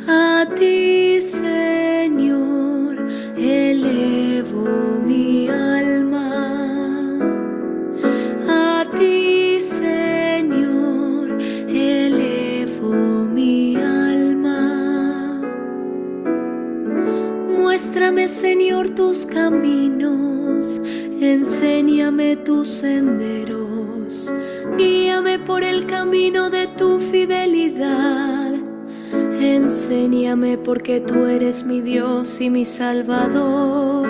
A ti, Señor, elevo mi alma. A ti, Señor, elevo mi alma. Muéstrame, Señor, tus caminos, enséñame tus senderos, guíame por el camino de tu fidelidad. Enséñame porque tú eres mi Dios y mi Salvador.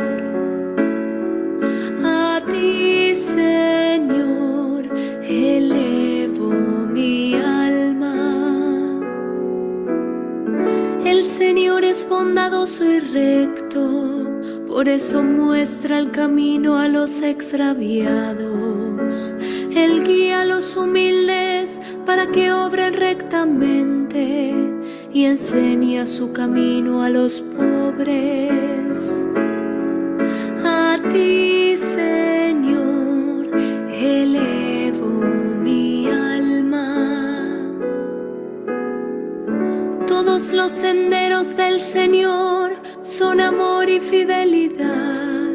A ti, Señor, elevo mi alma. El Señor es bondadoso y recto, por eso muestra el camino a los extraviados. Él guía a los humildes para que obren rectamente y enseña su camino a los pobres. A ti, Señor, elevo mi alma. Todos los senderos del Señor son amor y fidelidad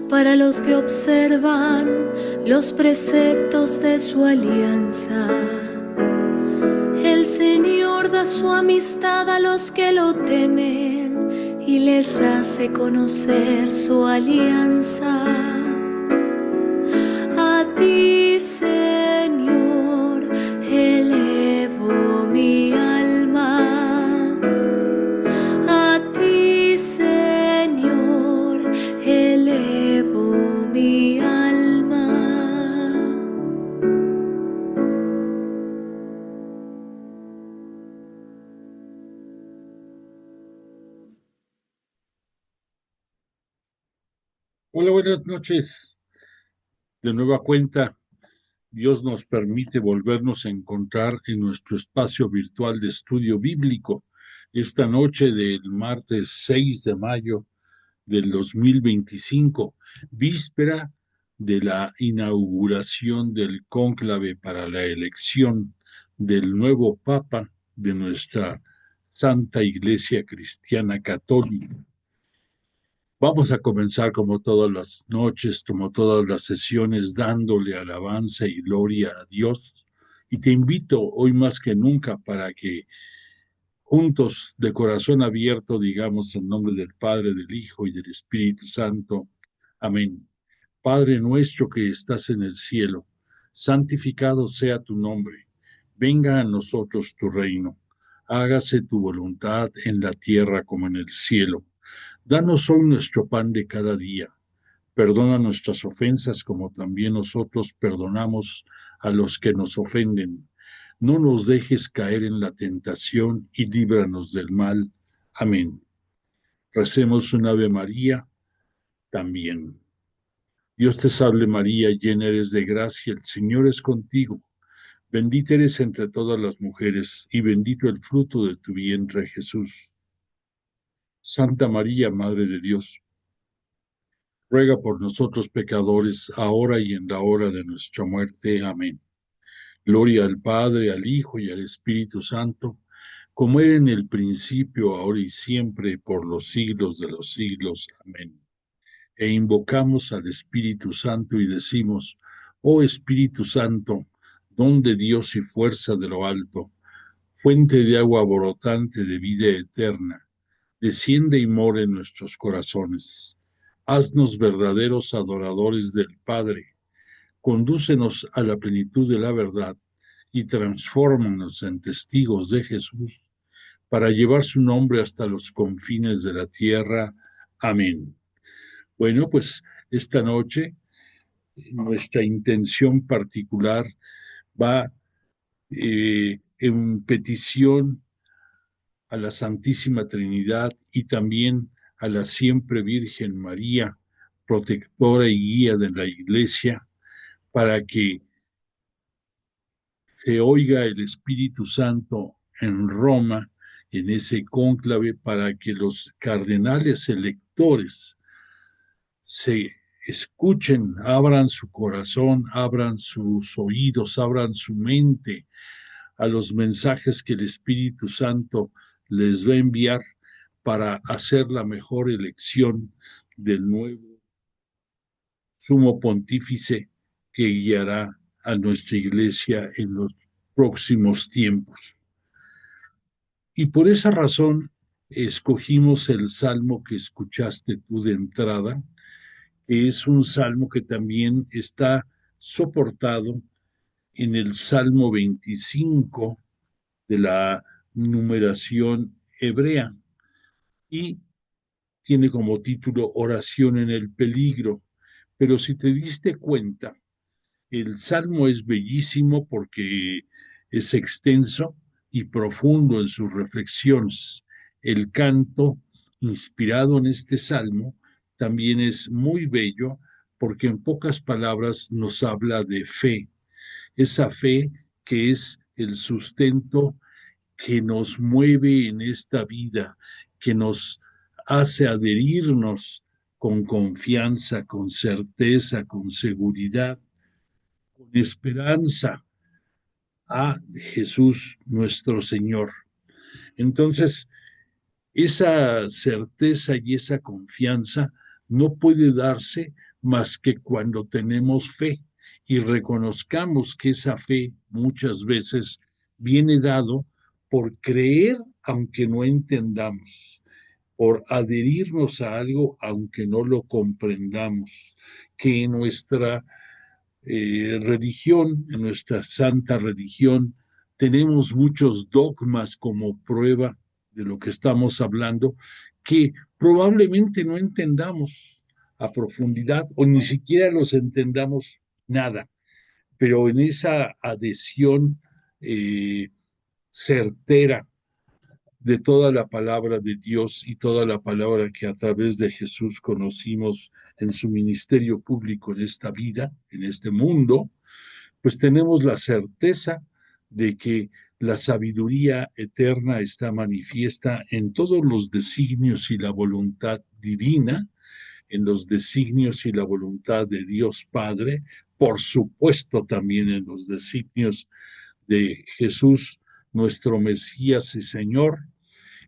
para los que observan los preceptos de su alianza. El Señor da su amistad a los que lo temen y les hace conocer su alianza. A ti, Señor, elevo mi alma. A ti, Señor, elevo mi alma. Hola, buenas noches. De nueva cuenta, Dios nos permite volvernos a encontrar en nuestro espacio virtual de estudio bíblico esta noche del martes 6 de mayo del 2025, víspera de la inauguración del cónclave para la elección del nuevo Papa de nuestra Santa Iglesia Cristiana Católica. Vamos a comenzar como todas las noches, como todas las sesiones, dándole alabanza y gloria a Dios. Y te invito hoy más que nunca para que juntos, de corazón abierto, digamos en nombre del Padre, del Hijo y del Espíritu Santo. Amén. Padre nuestro que estás en el cielo, santificado sea tu nombre. Venga a nosotros tu reino. Hágase tu voluntad en la tierra como en el cielo. Danos hoy nuestro pan de cada día. Perdona nuestras ofensas como también nosotros perdonamos a los que nos ofenden. No nos dejes caer en la tentación y líbranos del mal. Amén. Recemos un Ave María también. Dios te salve María, llena eres de gracia, el Señor es contigo. Bendita eres entre todas las mujeres y bendito el fruto de tu vientre Jesús. Santa María, Madre de Dios, ruega por nosotros pecadores, ahora y en la hora de nuestra muerte. Amén. Gloria al Padre, al Hijo y al Espíritu Santo, como era en el principio, ahora y siempre, por los siglos de los siglos. Amén. E invocamos al Espíritu Santo y decimos: oh Espíritu Santo, don de Dios y fuerza de lo alto, fuente de agua brotante de vida eterna, desciende y mora en nuestros corazones. Haznos verdaderos adoradores del Padre, condúcenos a la plenitud de la verdad y transfórmanos en testigos de Jesús para llevar su nombre hasta los confines de la tierra. Amén. Bueno, pues esta noche nuestra intención particular va en petición a la Santísima Trinidad y también a la siempre Virgen María, protectora y guía de la Iglesia, para que se oiga el Espíritu Santo en Roma, en ese cónclave, para que los cardenales electores se escuchen, abran su corazón, abran sus oídos, abran su mente a los mensajes que el Espíritu Santo les va a enviar para hacer la mejor elección del nuevo sumo pontífice que guiará a nuestra iglesia en los próximos tiempos. Y por esa razón escogimos el salmo que escuchaste tú de entrada, que es un salmo que también está soportado en el Salmo 25 de la numeración hebrea y tiene como título Oración en el peligro. Pero si te diste cuenta, el salmo es bellísimo porque es extenso y profundo en sus reflexiones. El canto inspirado en este salmo también es muy bello porque en pocas palabras nos habla de fe, esa fe que es el sustento que nos mueve en esta vida, que nos hace adherirnos con confianza, con certeza, con seguridad, con esperanza a Jesús nuestro Señor. Entonces, esa certeza y esa confianza no puede darse más que cuando tenemos fe y reconozcamos que esa fe muchas veces viene dado por creer aunque no entendamos, por adherirnos a algo aunque no lo comprendamos, que en nuestra religión, en nuestra santa religión, tenemos muchos dogmas como prueba de lo que estamos hablando, que probablemente no entendamos a profundidad o ni siquiera los entendamos nada, pero en esa adhesión eh, certera de toda la palabra de Dios y toda la palabra que a través de Jesús conocimos en su ministerio público en esta vida, en este mundo, pues tenemos la certeza de que la sabiduría eterna está manifiesta en todos los designios y la voluntad divina, en los designios y la voluntad de Dios Padre, por supuesto también en los designios de Jesús, nuestro Mesías y Señor,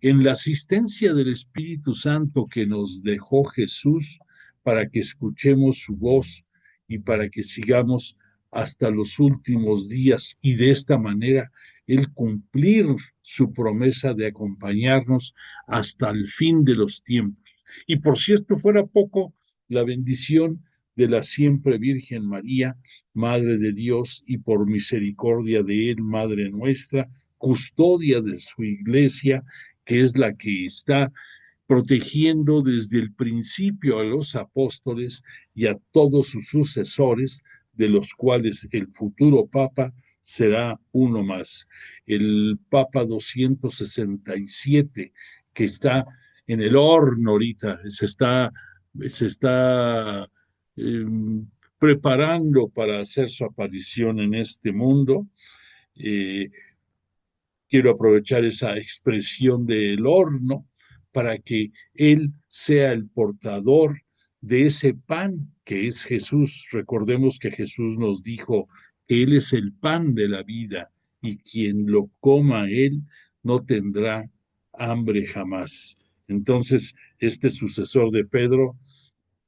en la asistencia del Espíritu Santo que nos dejó Jesús para que escuchemos su voz y para que sigamos hasta los últimos días y de esta manera Él cumplir su promesa de acompañarnos hasta el fin de los tiempos. Y por si esto fuera poco, la bendición de la siempre Virgen María, Madre de Dios, y por misericordia de Él, Madre nuestra, custodia de su iglesia, que es la que está protegiendo desde el principio a los apóstoles y a todos sus sucesores, de los cuales el futuro Papa será uno más, el Papa 267, que está en el horno ahorita, se está eh, preparando para hacer su aparición en este mundo. Eh, Quiero aprovechar esa expresión del horno para que Él sea el portador de ese pan que es Jesús. Recordemos que Jesús nos dijo que Él es el pan de la vida y quien lo coma Él no tendrá hambre jamás. Entonces, este sucesor de Pedro,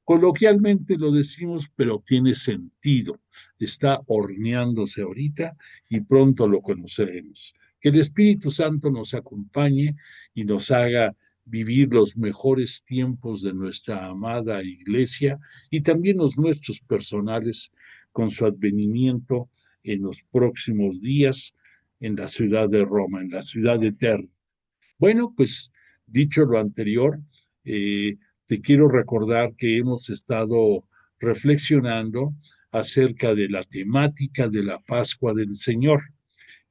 coloquialmente lo decimos, pero tiene sentido. Está horneándose ahorita y pronto lo conoceremos. Que el Espíritu Santo nos acompañe y nos haga vivir los mejores tiempos de nuestra amada iglesia y también los nuestros personales con su advenimiento en los próximos días en la ciudad de Roma, en la ciudad eterna. Bueno, pues dicho lo anterior, te quiero recordar que hemos estado reflexionando acerca de la temática de la Pascua del Señor,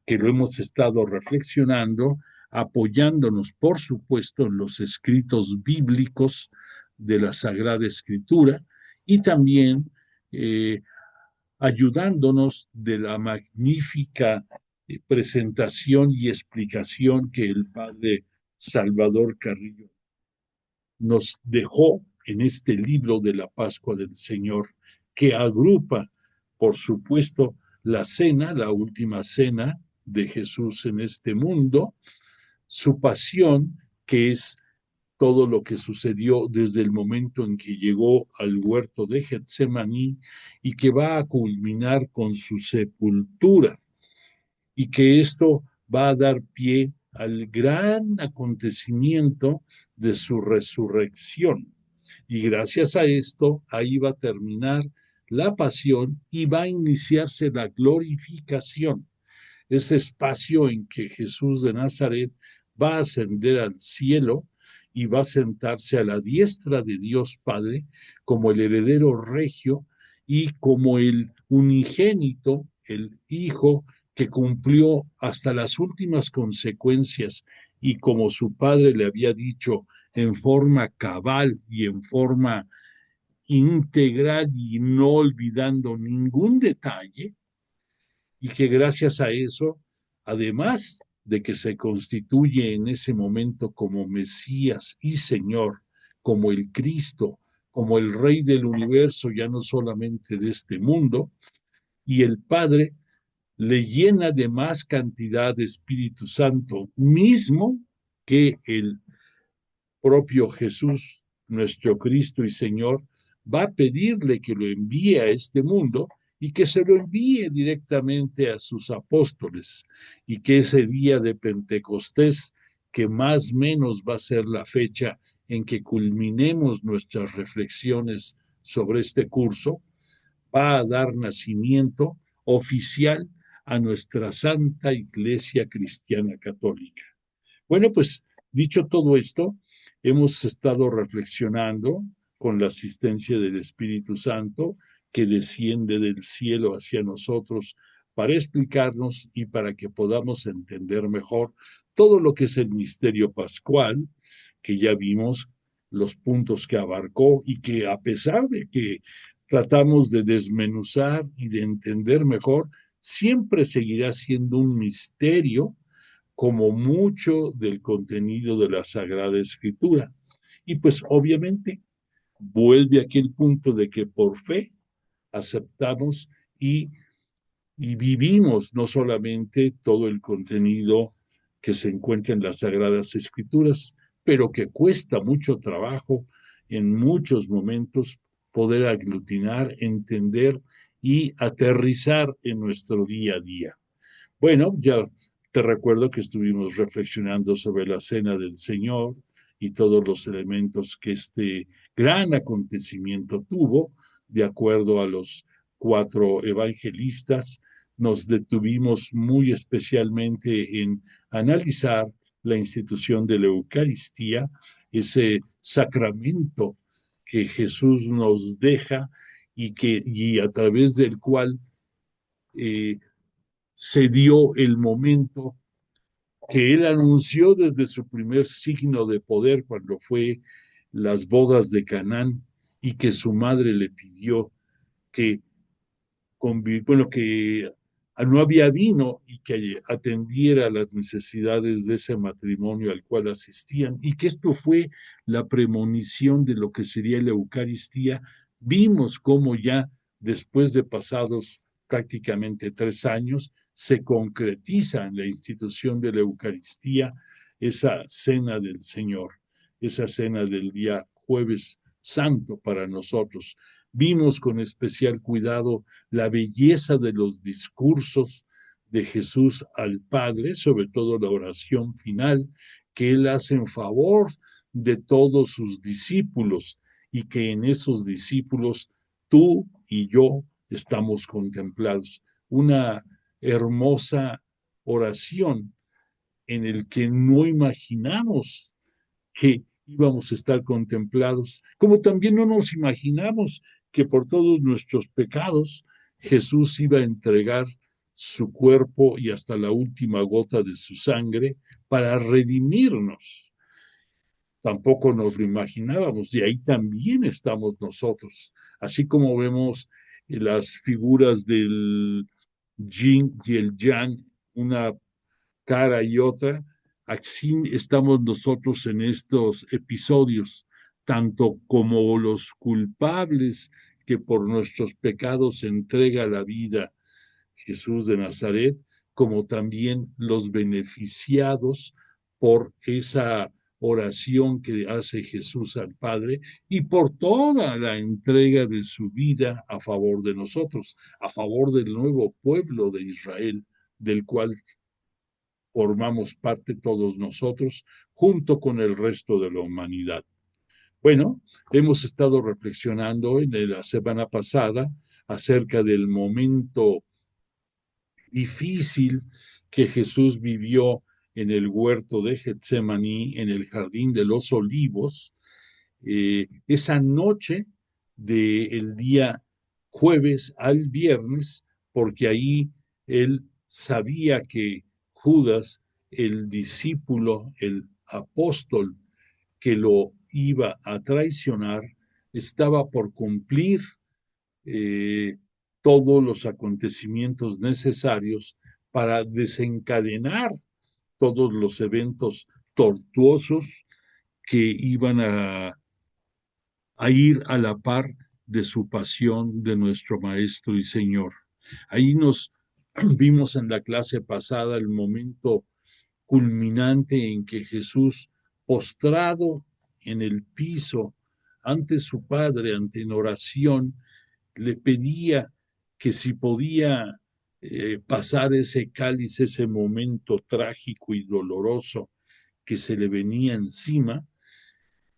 que lo hemos estado reflexionando apoyándonos, por supuesto, en los escritos bíblicos de la Sagrada Escritura y también ayudándonos de la magnífica presentación y explicación que el padre Salvador Carrillo nos dejó en este libro de la Pascua del Señor, que agrupa, por supuesto, la cena, la última cena de Jesús en este mundo, su pasión, que es todo lo que sucedió desde el momento en que llegó al huerto de Getsemaní y que va a culminar con su sepultura y que esto va a dar pie al gran acontecimiento de su resurrección. Y gracias a esto, ahí va a terminar la pasión y va a iniciarse la glorificación, ese espacio en que Jesús de Nazaret va a ascender al cielo y va a sentarse a la diestra de Dios Padre como el heredero regio y como el unigénito, el Hijo que cumplió hasta las últimas consecuencias y como su Padre le había dicho en forma cabal y en forma integral y no olvidando ningún detalle, y que gracias a eso, además de que se constituye en ese momento como Mesías y Señor, como el Cristo, como el Rey del universo, ya no solamente de este mundo, y el Padre le llena de más cantidad de Espíritu Santo mismo que el propio Jesús, nuestro Cristo y Señor, va a pedirle que lo envíe a este mundo y que se lo envíe directamente a sus apóstoles, y que ese día de Pentecostés, que más o menos va a ser la fecha en que culminemos nuestras reflexiones sobre este curso, va a dar nacimiento oficial a nuestra Santa Iglesia Cristiana Católica. Bueno, pues dicho todo esto, hemos estado reflexionando con la asistencia del Espíritu Santo que desciende del cielo hacia nosotros para explicarnos y para que podamos entender mejor todo lo que es el misterio pascual, que ya vimos los puntos que abarcó y que a pesar de que tratamos de desmenuzar y de entender mejor, siempre seguirá siendo un misterio como mucho del contenido de la Sagrada Escritura. Y pues obviamente vuelve a aquel punto de que por fe aceptamos y vivimos no solamente todo el contenido que se encuentra en las Sagradas Escrituras, pero que cuesta mucho trabajo en muchos momentos poder aglutinar, entender y aterrizar en nuestro día a día. Bueno, ya te recuerdo que estuvimos reflexionando sobre la cena del Señor y todos los elementos que este gran acontecimiento tuvo, de acuerdo a los cuatro evangelistas. Nos detuvimos muy especialmente en analizar la institución de la Eucaristía, ese sacramento que Jesús nos deja y a través del cual se dio el momento que él anunció desde su primer signo de poder cuando fue las bodas de Canaán y que su madre le pidió que, bueno, que no había vino y que atendiera las necesidades de ese matrimonio al cual asistían, y que esto fue la premonición de lo que sería la Eucaristía. Vimos cómo ya después de pasados prácticamente 3 años se concretiza en la institución de la Eucaristía, esa cena del Señor, esa cena del día jueves santo para nosotros. Vimos con especial cuidado la belleza de los discursos de Jesús al Padre, sobre todo la oración final que él hace en favor de todos sus discípulos, y que en esos discípulos tú y yo estamos contemplados. Una hermosa oración en el que no imaginamos que íbamos a estar contemplados, como también no nos imaginamos que por todos nuestros pecados Jesús iba a entregar su cuerpo y hasta la última gota de su sangre para redimirnos. Tampoco nos lo imaginábamos, y ahí también estamos nosotros. Así como vemos las figuras del yin y el yang, una cara y otra, así estamos nosotros en estos episodios, tanto como los culpables que por nuestros pecados entrega la vida Jesús de Nazaret, como también los beneficiados por esa oración que hace Jesús al Padre y por toda la entrega de su vida a favor de nosotros, a favor del nuevo pueblo de Israel, del cual formamos parte todos nosotros, junto con el resto de la humanidad. Bueno, hemos estado reflexionando en la semana pasada acerca del momento difícil que Jesús vivió en el huerto de Getsemaní, en el jardín de los olivos, esa noche del día jueves al viernes, porque ahí él sabía que Judas, el discípulo, el apóstol que lo iba a traicionar, estaba por cumplir eh, todos los acontecimientos necesarios para desencadenar todos los eventos tortuosos que iban a ir a la par de su pasión de nuestro Maestro y Señor. Ahí nos vimos en la clase pasada el momento culminante en que Jesús, postrado en el piso ante su Padre, ante en oración, le pedía que si podía pasar ese cáliz, ese momento trágico y doloroso que se le venía encima,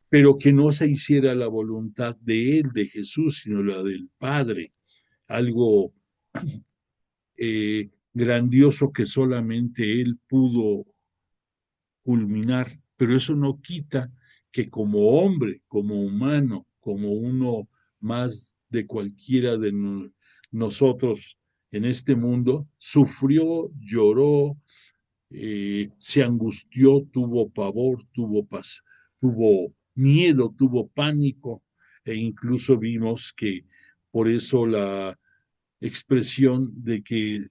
pero que no se hiciera la voluntad de él, de Jesús, sino la del Padre, algo grandioso que solamente él pudo culminar, pero eso no quita que como hombre, como humano, como uno más de cualquiera de nosotros en este mundo, sufrió, lloró, se angustió, tuvo pavor, tuvo miedo, tuvo pánico, e incluso vimos que por eso la expresión de que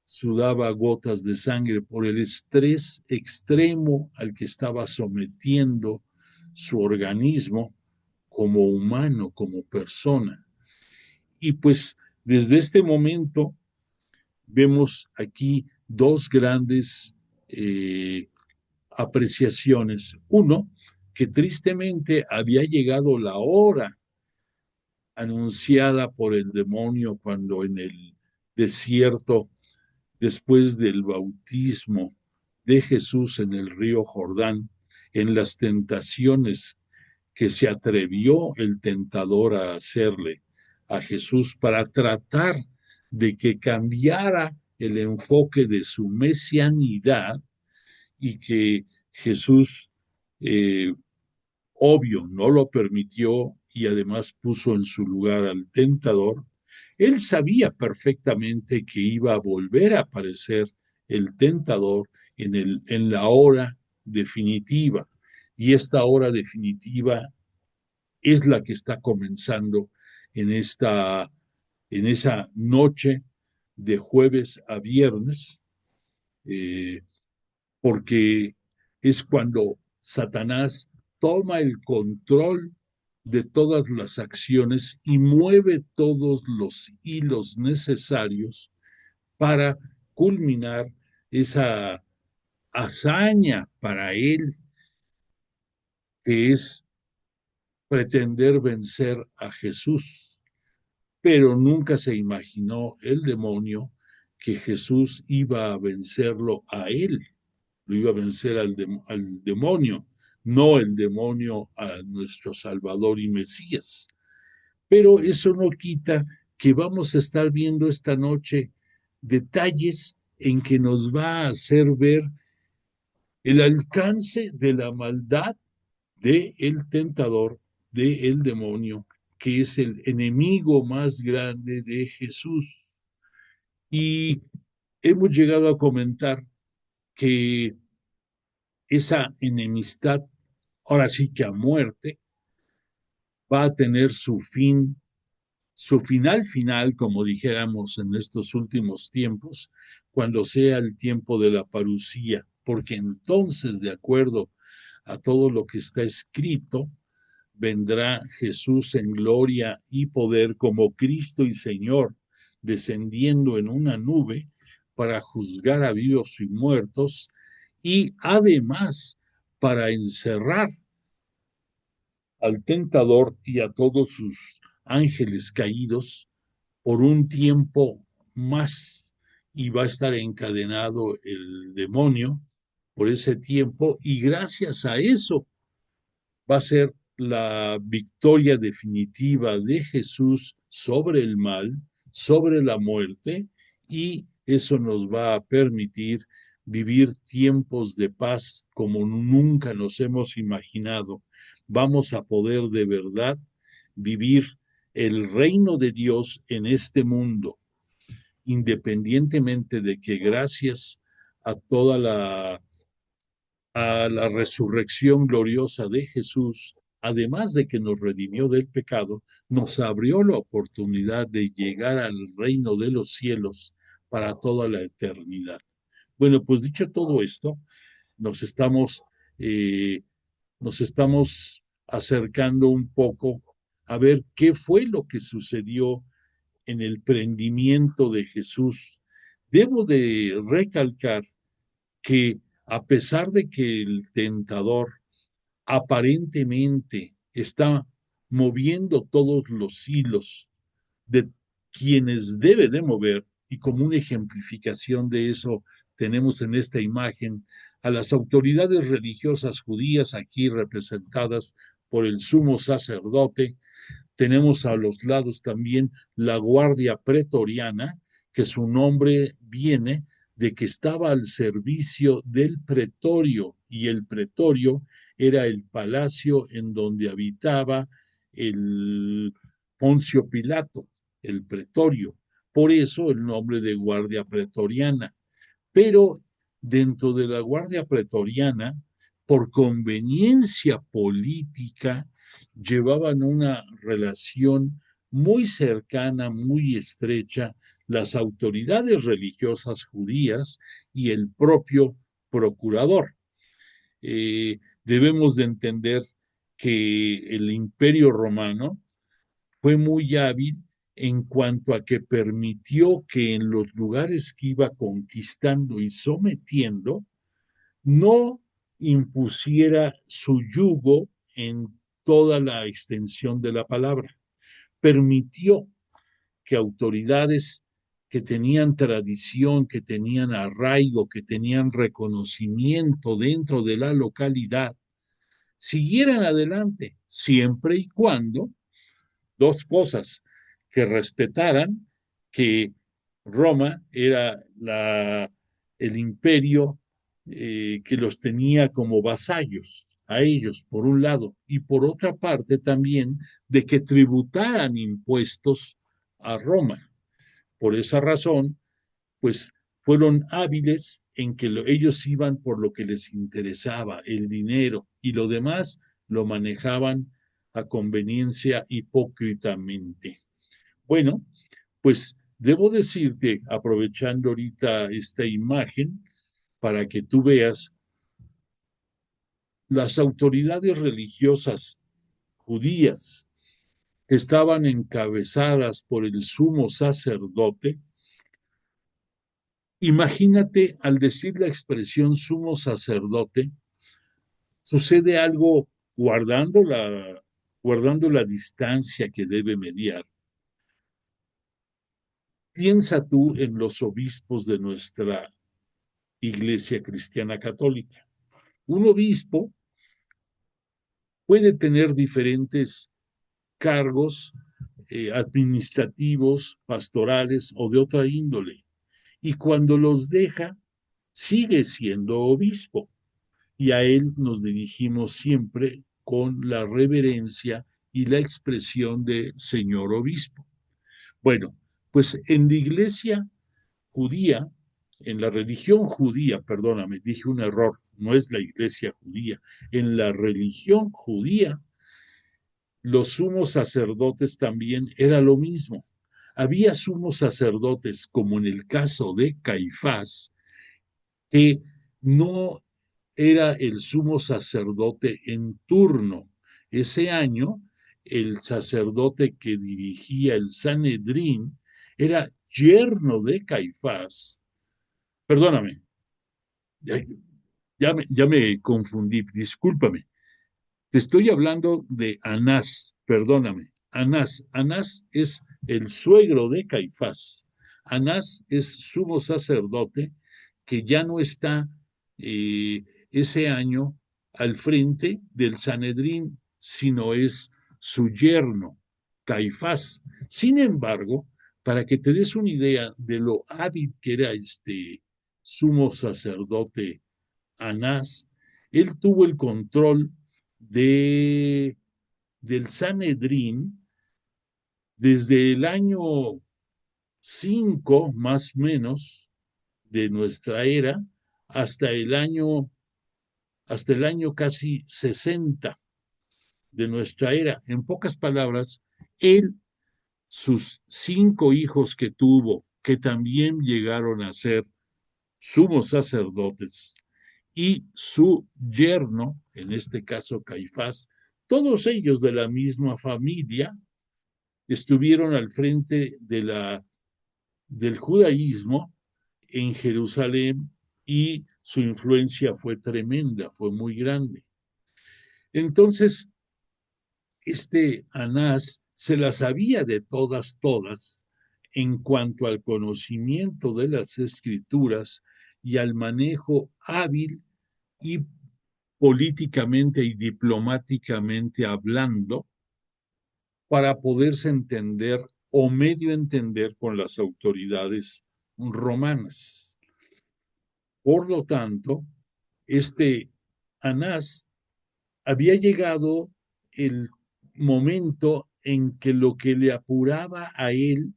sudaba gotas de sangre por el estrés extremo al que estaba sometiendo su organismo como humano, como persona. Y pues desde este momento vemos aquí dos grandes apreciaciones. Uno, que tristemente había llegado la hora anunciada por el demonio cuando en el desierto, después del bautismo de Jesús en el río Jordán, en las tentaciones que se atrevió el tentador a hacerle a Jesús para tratar de que cambiara el enfoque de su mesianidad y que Jesús, obvio, no lo permitió y además puso en su lugar al tentador. Él sabía perfectamente que iba a volver a aparecer el tentador en la hora definitiva. Y esta hora definitiva es la que está comenzando en, en esa noche de jueves a viernes, eh, porque es cuando Satanás toma el control de todas las acciones y mueve todos los hilos necesarios para culminar esa hazaña para él, que es pretender vencer a Jesús. Pero nunca se imaginó el demonio que Jesús iba a vencerlo a él, lo iba a vencer al demonio, no el demonio a nuestro Salvador y Mesías. Pero eso no quita que vamos a estar viendo esta noche detalles en que nos va a hacer ver el alcance de la maldad de el tentador, de el demonio, que es el enemigo más grande de Jesús. Y hemos llegado a comentar que esa enemistad, ahora sí que a muerte, va a tener su final, como dijéramos en estos últimos tiempos, cuando sea el tiempo de la parucía, porque entonces, de acuerdo a todo lo que está escrito, vendrá Jesús en gloria y poder como Cristo y Señor, descendiendo en una nube para juzgar a vivos y muertos y además para encerrar al tentador y a todos sus ángeles caídos por un tiempo más, y va a estar encadenado el demonio por ese tiempo, y gracias a eso va a ser la victoria definitiva de Jesús sobre el mal, sobre la muerte, y eso nos va a permitir vivir tiempos de paz como nunca nos hemos imaginado. Vamos a poder de verdad vivir el reino de Dios en este mundo, independientemente de que gracias a toda la resurrección gloriosa de Jesús, además de que nos redimió del pecado, nos abrió la oportunidad de llegar al reino de los cielos para toda la eternidad. Bueno, pues dicho todo esto, nos estamos, eh, nos estamos acercando un poco a ver qué fue lo que sucedió en el prendimiento de Jesús. Debo de recalcar que a pesar de que el tentador aparentemente está moviendo todos los hilos de quienes debe de mover, y como una ejemplificación de eso tenemos en esta imagen a las autoridades religiosas judías aquí representadas por el sumo sacerdote. Tenemos a los lados también la guardia pretoriana, que su nombre viene de que estaba al servicio del pretorio, y el pretorio era el palacio en donde habitaba el Poncio Pilato, el pretorio. Por eso el nombre de guardia pretoriana. Pero dentro de la guardia pretoriana, por conveniencia política, llevaban una relación muy cercana, muy estrecha, las autoridades religiosas judías y el propio procurador. Debemos de entender que el Imperio Romano fue muy hábil en cuanto a que permitió que en los lugares que iba conquistando y sometiendo, no impusiera su yugo en toda la extensión de la palabra. Permitió que autoridades que tenían tradición, que tenían arraigo, que tenían reconocimiento dentro de la localidad, siguieran adelante, siempre y cuando dos cosas: que respetaran que Roma era el imperio que los tenía como vasallos a ellos, por un lado, y por otra parte también de que tributaran impuestos a Roma. Por esa razón, pues fueron hábiles en que ellos iban por lo que les interesaba, el dinero, y lo demás lo manejaban a conveniencia hipócritamente. Bueno, pues debo decirte, aprovechando ahorita esta imagen, para que tú veas, las autoridades religiosas judías que estaban encabezadas por el sumo sacerdote. Imagínate, al decir la expresión sumo sacerdote, sucede algo guardando la distancia que debe mediar. Piensa tú en los obispos de nuestra Iglesia Cristiana Católica. Un obispo puede tener diferentes cargos administrativos, pastorales o de otra índole, y cuando los deja, sigue siendo obispo, y a él nos dirigimos siempre con la reverencia y la expresión de señor obispo. Bueno, pues en la iglesia judía, en la religión judía, perdóname, dije un error, no es la iglesia judía, en la religión judía, los sumos sacerdotes también era lo mismo. Había sumos sacerdotes, como en el caso de Caifás, que no era el sumo sacerdote en turno. Ese año, el sacerdote que dirigía el Sanedrín era yerno de Caifás. Perdóname, ya me confundí, discúlpame. Te estoy hablando de Anás, perdóname. Anás es el suegro de Caifás. Anás es sumo sacerdote que ya no está ese año al frente del Sanedrín, sino es su yerno, Caifás. Sin embargo, para que te des una idea de lo hábil que era este sumo sacerdote Anás, él tuvo el control del Sanedrín desde el año 5 más o menos de nuestra era hasta el año casi 60 de nuestra era. En pocas palabras, él, sus 5 hijos que tuvo, que también llegaron a ser sumos sacerdotes, y su yerno, en este caso Caifás, todos ellos de la misma familia, estuvieron al frente del judaísmo en Jerusalén y su influencia fue tremenda, fue muy grande. Entonces, este Anás se las sabía de todas, en cuanto al conocimiento de las escrituras y al manejo hábil y políticamente y diplomáticamente hablando para poderse entender o medio entender con las autoridades romanas. Por lo tanto, este Anás había llegado el momento en que lo que le apuraba a él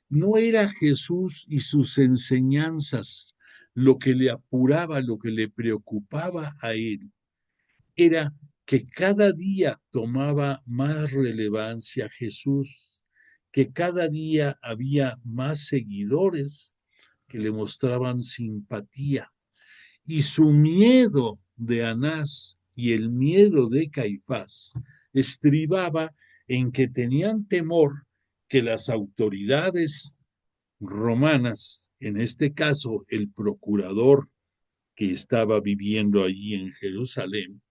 no era Jesús y sus enseñanzas, lo que le apuraba, lo que le preocupaba a él, era que cada día tomaba más relevancia Jesús, que cada día había más seguidores que le mostraban simpatía. Y su miedo de Anás y el miedo de Caifás estribaba en que tenían temor que las autoridades romanas, en este caso el procurador que estaba viviendo allí en Jerusalén,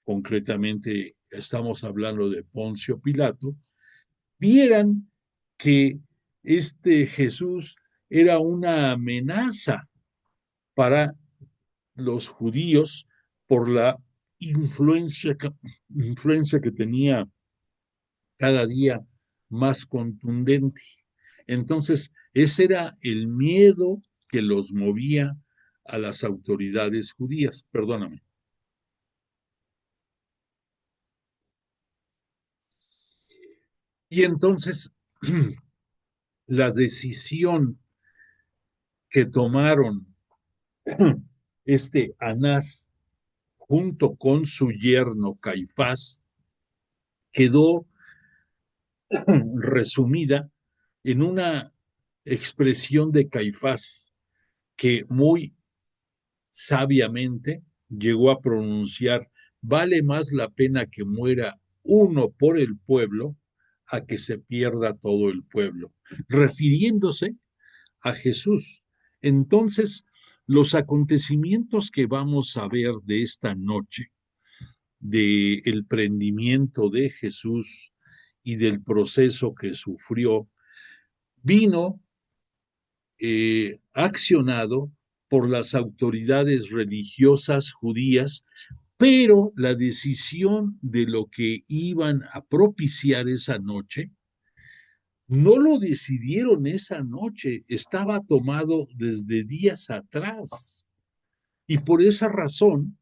concretamente estamos hablando de Poncio Pilato, vieran que este Jesús era una amenaza para los judíos por la influencia que tenía cada día más contundente. Entonces, ese era el miedo que los movía a las autoridades judías. Perdóname. Y entonces, la decisión que tomaron este Anás junto con su yerno Caifás quedó resumida en una expresión de Caifás que muy sabiamente llegó a pronunciar: vale más la pena que muera uno por el pueblo a que se pierda todo el pueblo, refiriéndose a Jesús. Entonces, los acontecimientos que vamos a ver de esta noche, del prendimiento de Jesús y del proceso que sufrió, vino accionado por las autoridades religiosas judías, pero la decisión de lo que iban a propiciar esa noche no lo decidieron esa noche, estaba tomado desde días atrás. Y por esa razón,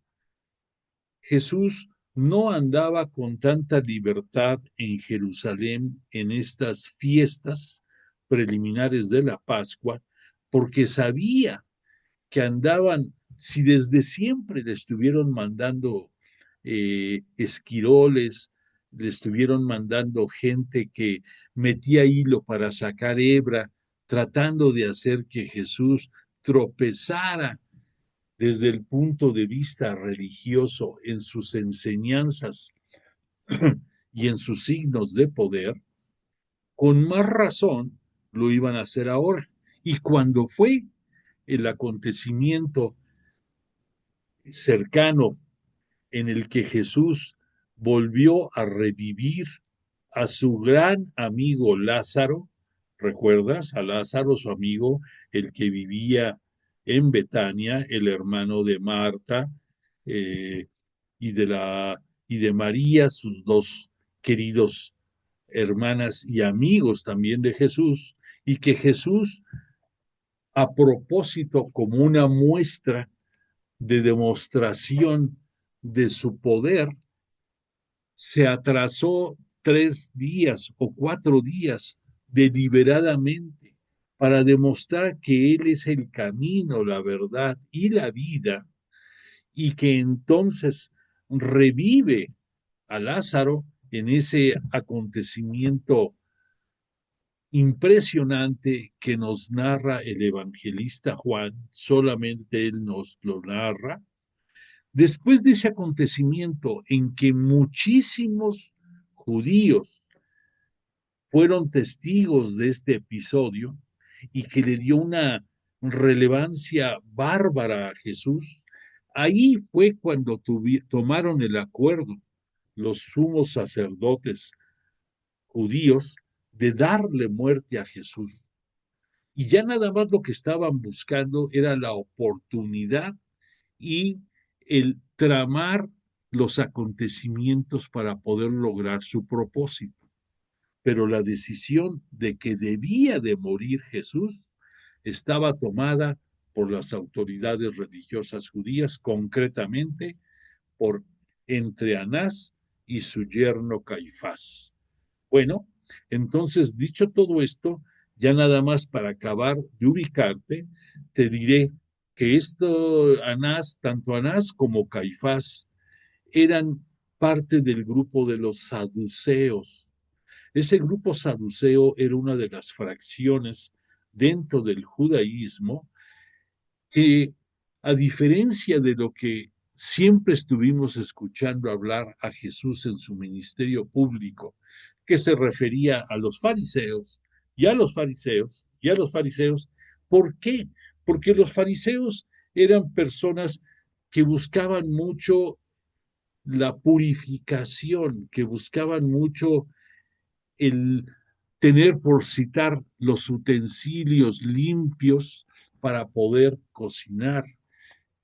Jesús no andaba con tanta libertad en Jerusalén en estas fiestas preliminares de la Pascua, porque sabía que andaban, si desde siempre le estuvieron mandando esquiroles, le estuvieron mandando gente que metía hilo para sacar hebra, tratando de hacer que Jesús tropezara desde el punto de vista religioso en sus enseñanzas y en sus signos de poder, con más razón lo iban a hacer ahora. Y cuando fue el acontecimiento cercano en el que Jesús volvió a revivir a su gran amigo Lázaro, ¿Recuerdas a Lázaro, su amigo, el que vivía en Betania, el hermano de Marta eh, y y de María, sus dos queridos hermanas y amigos también de Jesús, y que Jesús, a propósito, como una muestra de demostración de su poder, se atrasó 3 días o 4 días deliberadamente para demostrar que Él es el camino, la verdad y la vida, y que entonces revive a Lázaro en ese acontecimiento impresionante que nos narra el evangelista Juan, solamente él nos lo narra. Después de ese acontecimiento en que muchísimos judíos fueron testigos de este episodio y que le dio una relevancia bárbara a Jesús, ahí fue cuando tomaron el acuerdo los sumos sacerdotes judíos de darle muerte a Jesús. Y ya nada más lo que estaban buscando era la oportunidad y el tramar los acontecimientos para poder lograr su propósito. Pero la decisión de que debía de morir Jesús estaba tomada por las autoridades religiosas judías, concretamente por entre Anás y su yerno Caifás. Bueno, entonces, dicho todo esto, ya nada más para acabar de ubicarte, te diré que tanto Anás como Caifás, eran parte del grupo de los saduceos. Ese grupo saduceo era una de las fracciones dentro del judaísmo que, a diferencia de lo que siempre estuvimos escuchando hablar a Jesús en su ministerio público, que se refería a los fariseos y a los fariseos y a los fariseos. ¿Por qué? Porque los fariseos eran personas que buscaban mucho la purificación, que buscaban mucho el tener, por citar, los utensilios limpios para poder cocinar,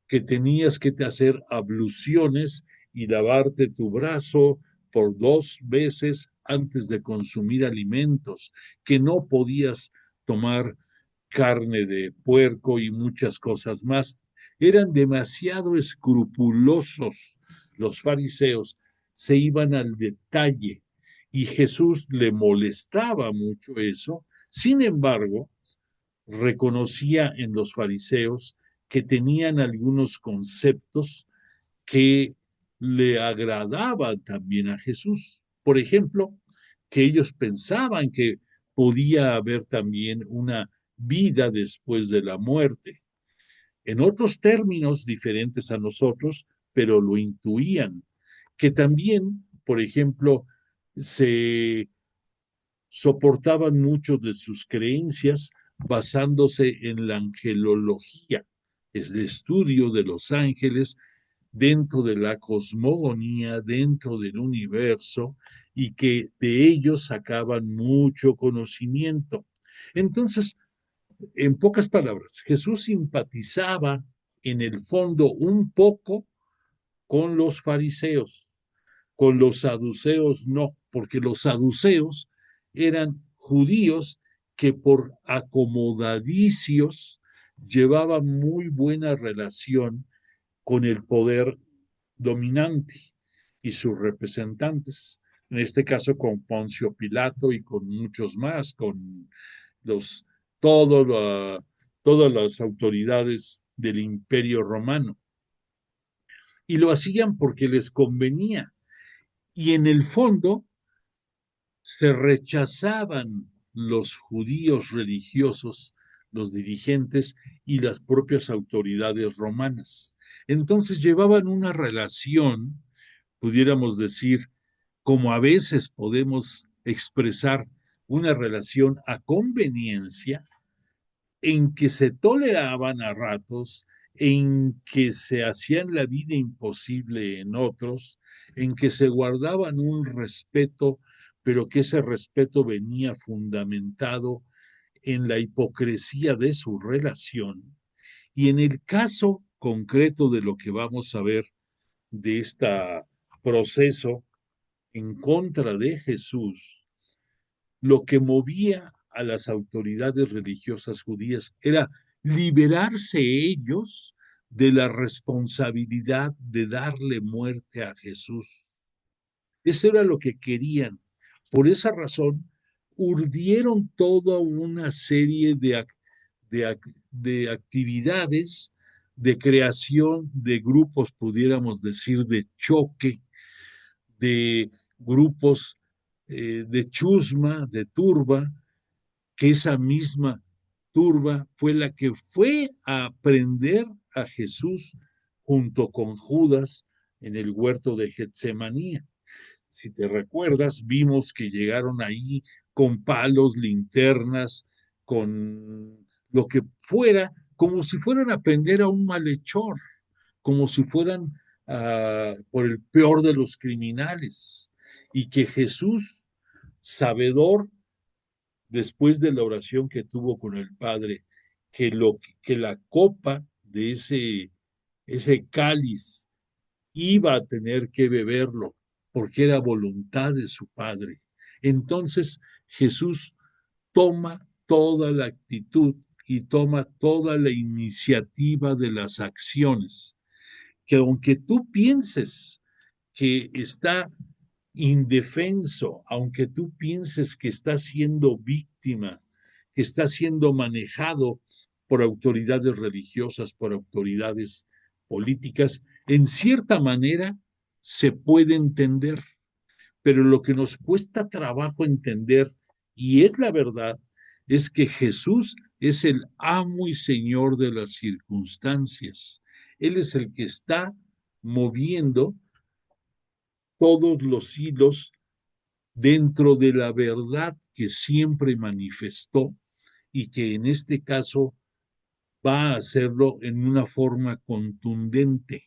que tenías que hacer abluciones y lavarte tu brazo por 2 veces antes de consumir alimentos, que no podías tomar carne de puerco y muchas cosas más. Eran demasiado escrupulosos los fariseos, se iban al detalle y Jesús le molestaba mucho eso. Sin embargo, reconocía en los fariseos que tenían algunos conceptos que le agradaban también a Jesús. Por ejemplo, que ellos pensaban que podía haber también una vida después de la muerte. En otros términos diferentes a nosotros, pero lo intuían. Que también, por ejemplo, se soportaban mucho de sus creencias basándose en la angelología, es el estudio de los ángeles dentro de la cosmogonía, dentro del universo, y que de ellos sacaban mucho conocimiento. Entonces, en pocas palabras, Jesús simpatizaba en el fondo un poco con los fariseos, con los saduceos no, porque los saduceos eran judíos que por acomodadicios llevaban muy buena relación con el poder dominante y sus representantes, en este caso con Poncio Pilato y con muchos más, con los, todo todas las autoridades del Imperio Romano. Y lo hacían porque les convenía. Y en el fondo se rechazaban los judíos religiosos, los dirigentes y las propias autoridades romanas. Entonces llevaban una relación, pudiéramos decir, como a veces podemos expresar una relación a conveniencia, en que se toleraban a ratos, en que se hacían la vida imposible en otros, en que se guardaban un respeto, pero que ese respeto venía fundamentado en la hipocresía de su relación. Y en el caso concreto de lo que vamos a ver de este proceso en contra de Jesús, lo que movía a las autoridades religiosas judías era liberarse ellos de la responsabilidad de darle muerte a Jesús. Eso era lo que querían. Por esa razón, urdieron toda una serie de actividades de creación de grupos, pudiéramos decir, de choque, de grupos de chusma, de turba, que esa misma turba fue la que fue a prender a Jesús junto con Judas en el huerto de Getsemaní. Si te recuerdas, vimos que llegaron ahí con palos, linternas, con lo que fuera, como si fueran a prender a un malhechor, como si fueran por el peor de los criminales. Y que Jesús, sabedor, después de la oración que tuvo con el Padre, que la copa de ese cáliz iba a tener que beberlo, porque era voluntad de su Padre. Entonces Jesús toma toda la actitud y toma toda la iniciativa de las acciones, que aunque tú pienses que está indefenso, aunque tú pienses que está siendo víctima, que está siendo manejado por autoridades religiosas, por autoridades políticas, en cierta manera se puede entender, pero lo que nos cuesta trabajo entender, y es la verdad, es que Jesús es el amo y señor de las circunstancias. Él es el que está moviendo todos los hilos dentro de la verdad que siempre manifestó y que en este caso va a hacerlo en una forma contundente.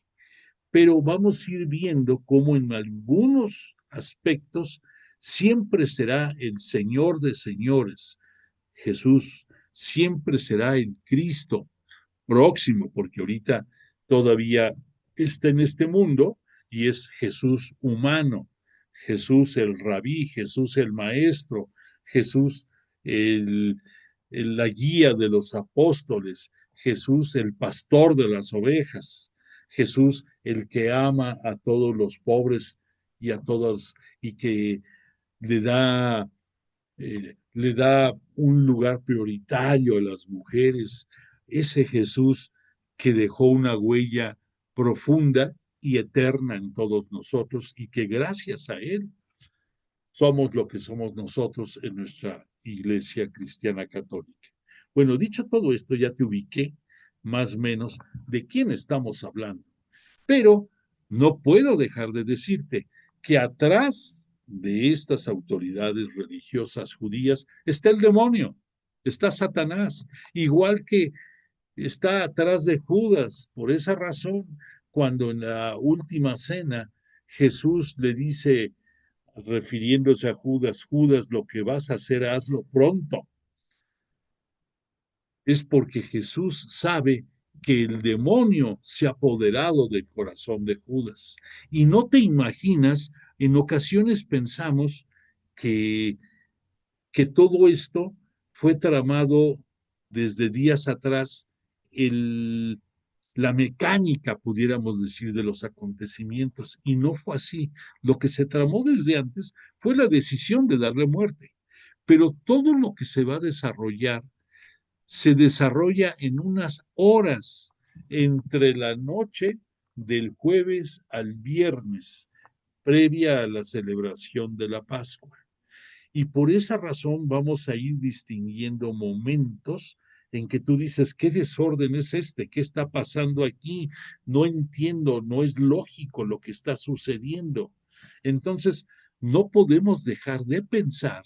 Pero vamos a ir viendo cómo en algunos aspectos siempre será el Señor de señores, Jesús, siempre será el Cristo próximo, porque ahorita todavía está en este mundo y es Jesús humano, Jesús el rabí, Jesús el maestro, Jesús el, la guía de los apóstoles, Jesús el pastor de las ovejas, Jesús el que ama a todos los pobres y a todos y que le da un lugar prioritario a las mujeres, ese Jesús que dejó una huella profunda y eterna en todos nosotros y que gracias a él somos lo que somos nosotros en nuestra Iglesia Cristiana Católica. Bueno, dicho todo esto, ya te ubiqué más o menos de quién estamos hablando, pero no puedo dejar de decirte que atrás de estas autoridades religiosas judías está el demonio, está Satanás, igual que está atrás de Judas. Por esa razón, cuando en la última cena Jesús le dice, refiriéndose a Judas, Judas, lo que vas a hacer, hazlo pronto. Es porque Jesús sabe que el demonio se ha apoderado del corazón de Judas. Y no te imaginas, en ocasiones pensamos que, que todo esto fue tramado desde días atrás, la mecánica, pudiéramos decir, de los acontecimientos, y no fue así. Lo que se tramó desde antes fue la decisión de darle muerte, pero todo lo que se va a desarrollar se desarrolla en unas horas entre la noche del jueves al viernes, previa a la celebración de la Pascua. Y por esa razón vamos a ir distinguiendo momentos en que tú dices, ¿qué desorden es este? ¿Qué está pasando aquí? No entiendo, no es lógico lo que está sucediendo. Entonces, no podemos dejar de pensar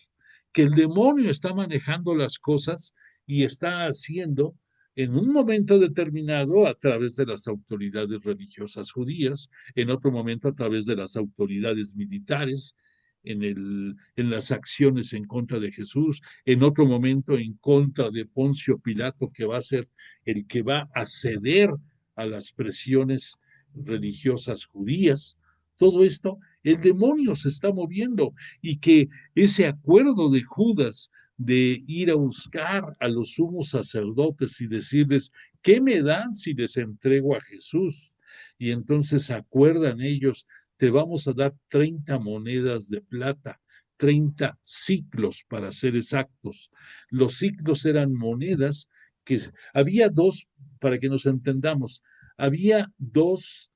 que el demonio está manejando las cosas y está haciendo en un momento determinado a través de las autoridades religiosas judías, en otro momento a través de las autoridades militares, en las acciones en contra de Jesús, en otro momento en contra de Poncio Pilato, que va a ser el que va a ceder a las presiones religiosas judías. Todo esto, el demonio se está moviendo, y que ese acuerdo de Judas de ir a buscar a los sumos sacerdotes y decirles, ¿qué me dan si les entrego a Jesús? Y entonces acuerdan ellos, te vamos a dar 30 monedas de plata, 30 ciclos para ser exactos. Los ciclos eran monedas que había dos, para que nos entendamos, había dos,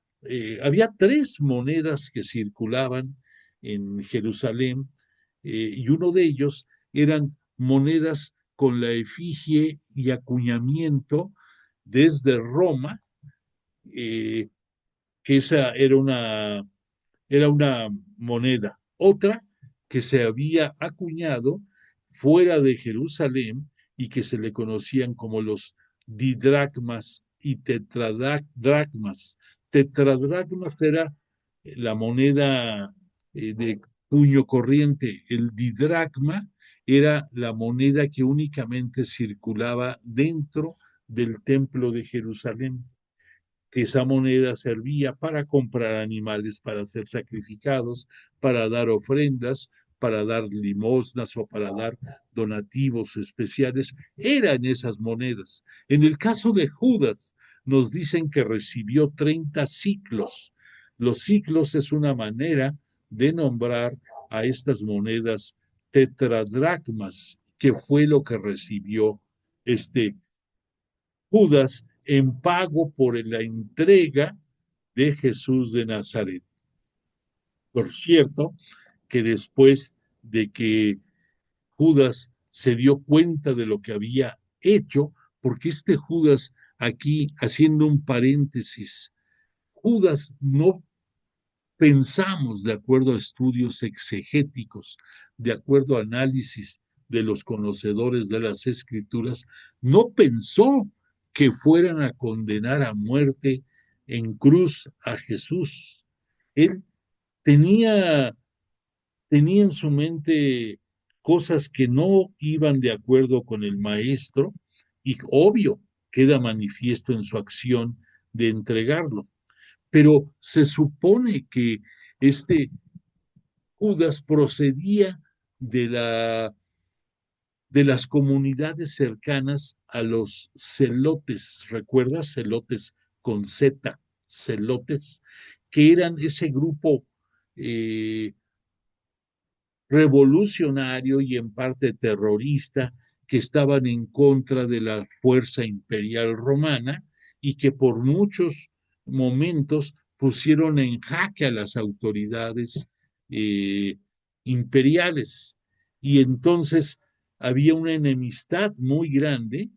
había tres monedas que circulaban en Jerusalén, y uno de ellos eran monedas con la efigie y acuñamiento desde Roma, que esa era una moneda. Otra que se había acuñado fuera de Jerusalén y que se le conocían como los didracmas y tetradracmas. Tetradracmas era la moneda de puño corriente. El didracma era la moneda que únicamente circulaba dentro del templo de Jerusalén, que esa moneda servía para comprar animales para ser sacrificados, para dar ofrendas, para dar limosnas o para dar donativos especiales. Eran esas monedas. En el caso de Judas, nos dicen que recibió 30 ciclos. Los ciclos es una manera de nombrar a estas monedas tetradracmas, que fue lo que recibió este Judas en pago por la entrega de Jesús de Nazaret. Por cierto, que después de que Judas se dio cuenta de lo que había hecho, porque este Judas, aquí haciendo un paréntesis, Judas no pensamos, de acuerdo a estudios exegéticos, de acuerdo a análisis de los conocedores de las escrituras, no pensó que fueran a condenar a muerte en cruz a Jesús. Él tenía, tenía en su mente cosas que no iban de acuerdo con el maestro, y obvio queda manifiesto en su acción de entregarlo. Pero se supone que este Judas procedía de las comunidades cercanas a los celotes. ¿Recuerdas? Celotes con Z, celotes, que eran ese grupo eh, revolucionario y en parte terrorista, que estaban en contra de la fuerza imperial romana y que por muchos momentos pusieron en jaque a las autoridades eh, imperiales. Y entonces había una enemistad muy grande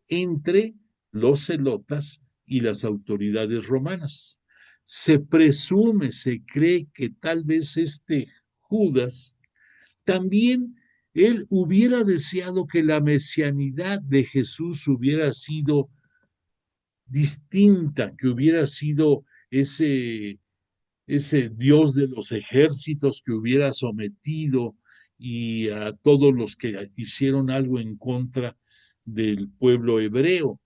entre los celotas y las autoridades romanas. Se presume, se cree que tal vez este Judas también él hubiera deseado que la mesianidad de Jesús hubiera sido distinta, que hubiera sido ese Dios de los ejércitos que hubiera sometido y a todos los que hicieron algo en contra del pueblo hebreo.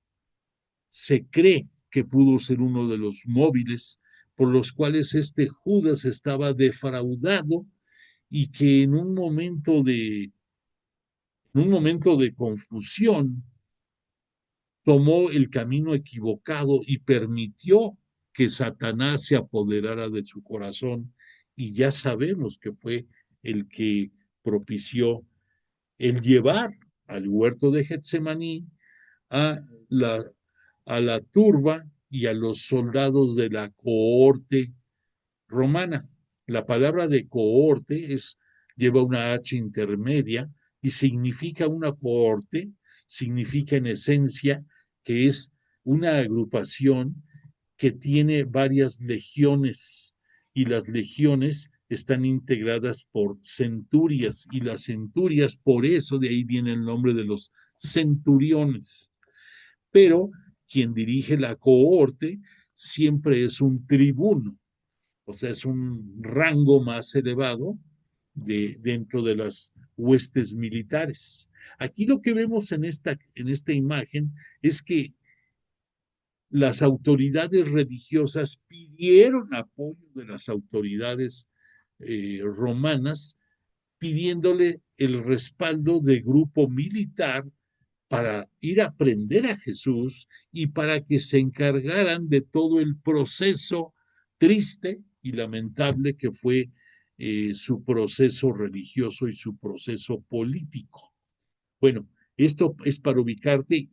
Se cree que pudo ser uno de los móviles por los cuales este Judas estaba defraudado, y que en un momento de confusión tomó el camino equivocado y permitió que Satanás se apoderara de su corazón, y ya sabemos que fue el que propició el llevar al huerto de Getsemaní a la, a la turba y a los soldados de la cohorte romana. La palabra de cohorte lleva una H intermedia y significa una cohorte, significa en esencia que es una agrupación que tiene varias legiones, y las legiones están integradas por centurias, y las centurias, por eso de ahí viene el nombre de los centuriones. Pero quien dirige la cohorte siempre es un tribuno, o sea, es un rango más elevado dentro de las huestes militares. Aquí lo que vemos en esta imagen es que las autoridades religiosas pidieron apoyo de las autoridades romanas, pidiéndole el respaldo de grupo militar para ir a prender a Jesús y para que se encargaran de todo el proceso triste y lamentable que fue su proceso religioso y su proceso político. Bueno, esto es para ubicarte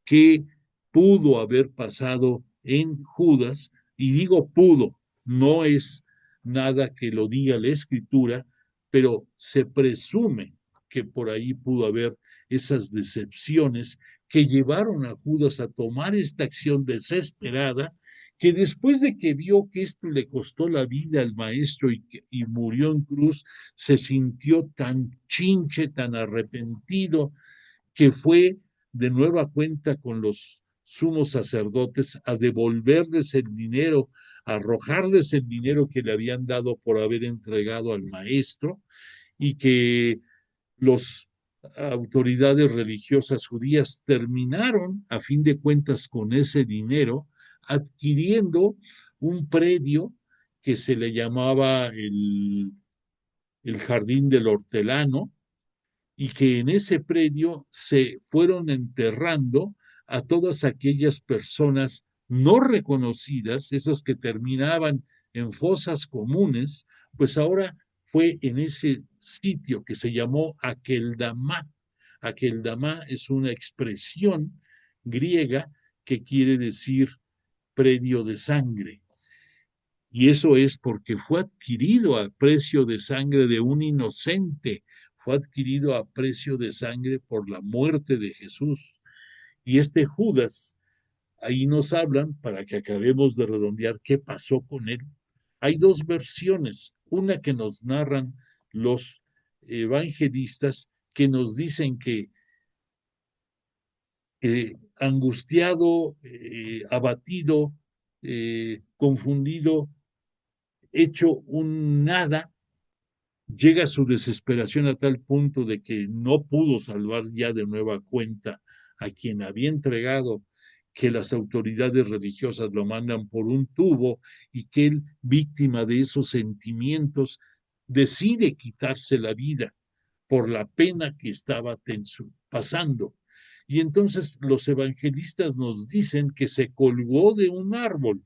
qué pudo haber pasado en Judas, y digo pudo, no es nada que lo diga la Escritura, pero se presume que por ahí pudo haber esas decepciones que llevaron a Judas a tomar esta acción desesperada, que después de que vio que esto le costó la vida al maestro y murió en cruz, se sintió tan chinche, tan arrepentido, que fue de nueva cuenta con los sumos sacerdotes a devolverles el dinero, a arrojarles el dinero que le habían dado por haber entregado al maestro, y que los autoridades religiosas judías terminaron, a fin de cuentas, con ese dinero, adquiriendo un predio que se le llamaba el Jardín del Hortelano, y que en ese predio se fueron enterrando a todas aquellas personas no reconocidas, esos que terminaban en fosas comunes, pues ahora fue en ese sitio que se llamó Akeldamá. Akeldamá es una expresión griega que quiere decir predio de sangre. Y eso es porque fue adquirido a precio de sangre de un inocente, fue adquirido a precio de sangre por la muerte de Jesús. Y este Judas, ahí nos hablan, para que acabemos de redondear qué pasó con él. Hay dos versiones, una que nos narran los evangelistas, que nos dicen que angustiado, abatido, confundido, hecho un nada, llega su desesperación a tal punto de que no pudo salvar ya de nueva cuenta a quien había entregado, que las autoridades religiosas lo mandan por un tubo, y que él, víctima de esos sentimientos, decide quitarse la vida por la pena que estaba pasando. Y entonces los evangelistas nos dicen que se colgó de un árbol.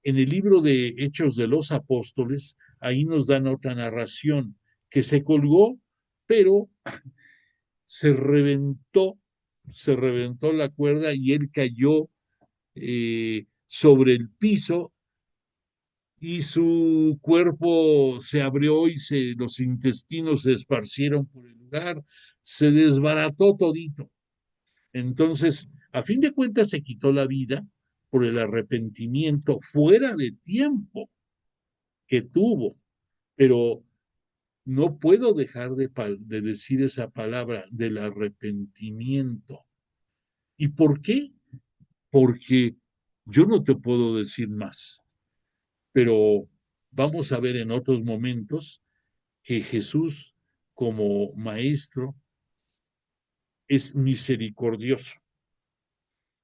En el libro de Hechos de los Apóstoles, ahí nos dan otra narración, que se colgó, pero se reventó la cuerda y él cayó sobre el piso, y su cuerpo se abrió y los intestinos se esparcieron por el lugar, se desbarató todito. Entonces, a fin de cuentas, se quitó la vida por el arrepentimiento fuera de tiempo que tuvo, pero no puedo dejar de decir esa palabra del arrepentimiento. ¿Y por qué? Porque yo no te puedo decir más, pero vamos a ver en otros momentos que Jesús, como maestro, es misericordioso,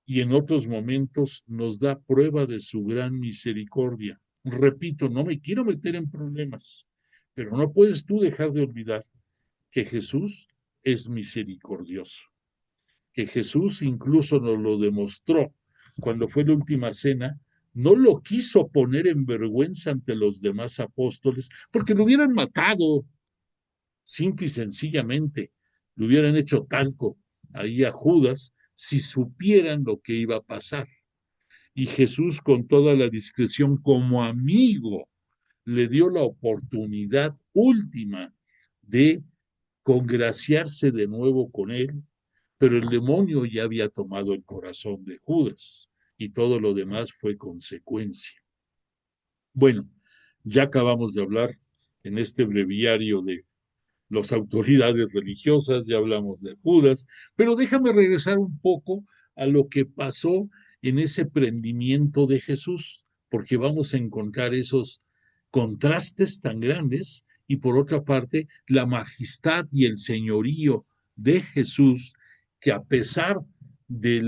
y en otros momentos nos da prueba de su gran misericordia. Repito, no me quiero meter en problemas, pero no puedes tú dejar de olvidar que Jesús es misericordioso, que Jesús incluso nos lo demostró cuando fue la última cena. No lo quiso poner en vergüenza ante los demás apóstoles, porque lo hubieran matado, simple y sencillamente, le hubieran hecho talco ahí a Judas si supieran lo que iba a pasar. Y Jesús, con toda la discreción, como amigo, le dio la oportunidad última de congraciarse de nuevo con él, pero el demonio ya había tomado el corazón de Judas, y todo lo demás fue consecuencia. Bueno, ya acabamos de hablar en este breviario de las autoridades religiosas, ya hablamos de Judas, pero déjame regresar un poco a lo que pasó en ese prendimiento de Jesús, porque vamos a encontrar esos contrastes tan grandes, y por otra parte, la majestad y el señorío de Jesús, que a pesar de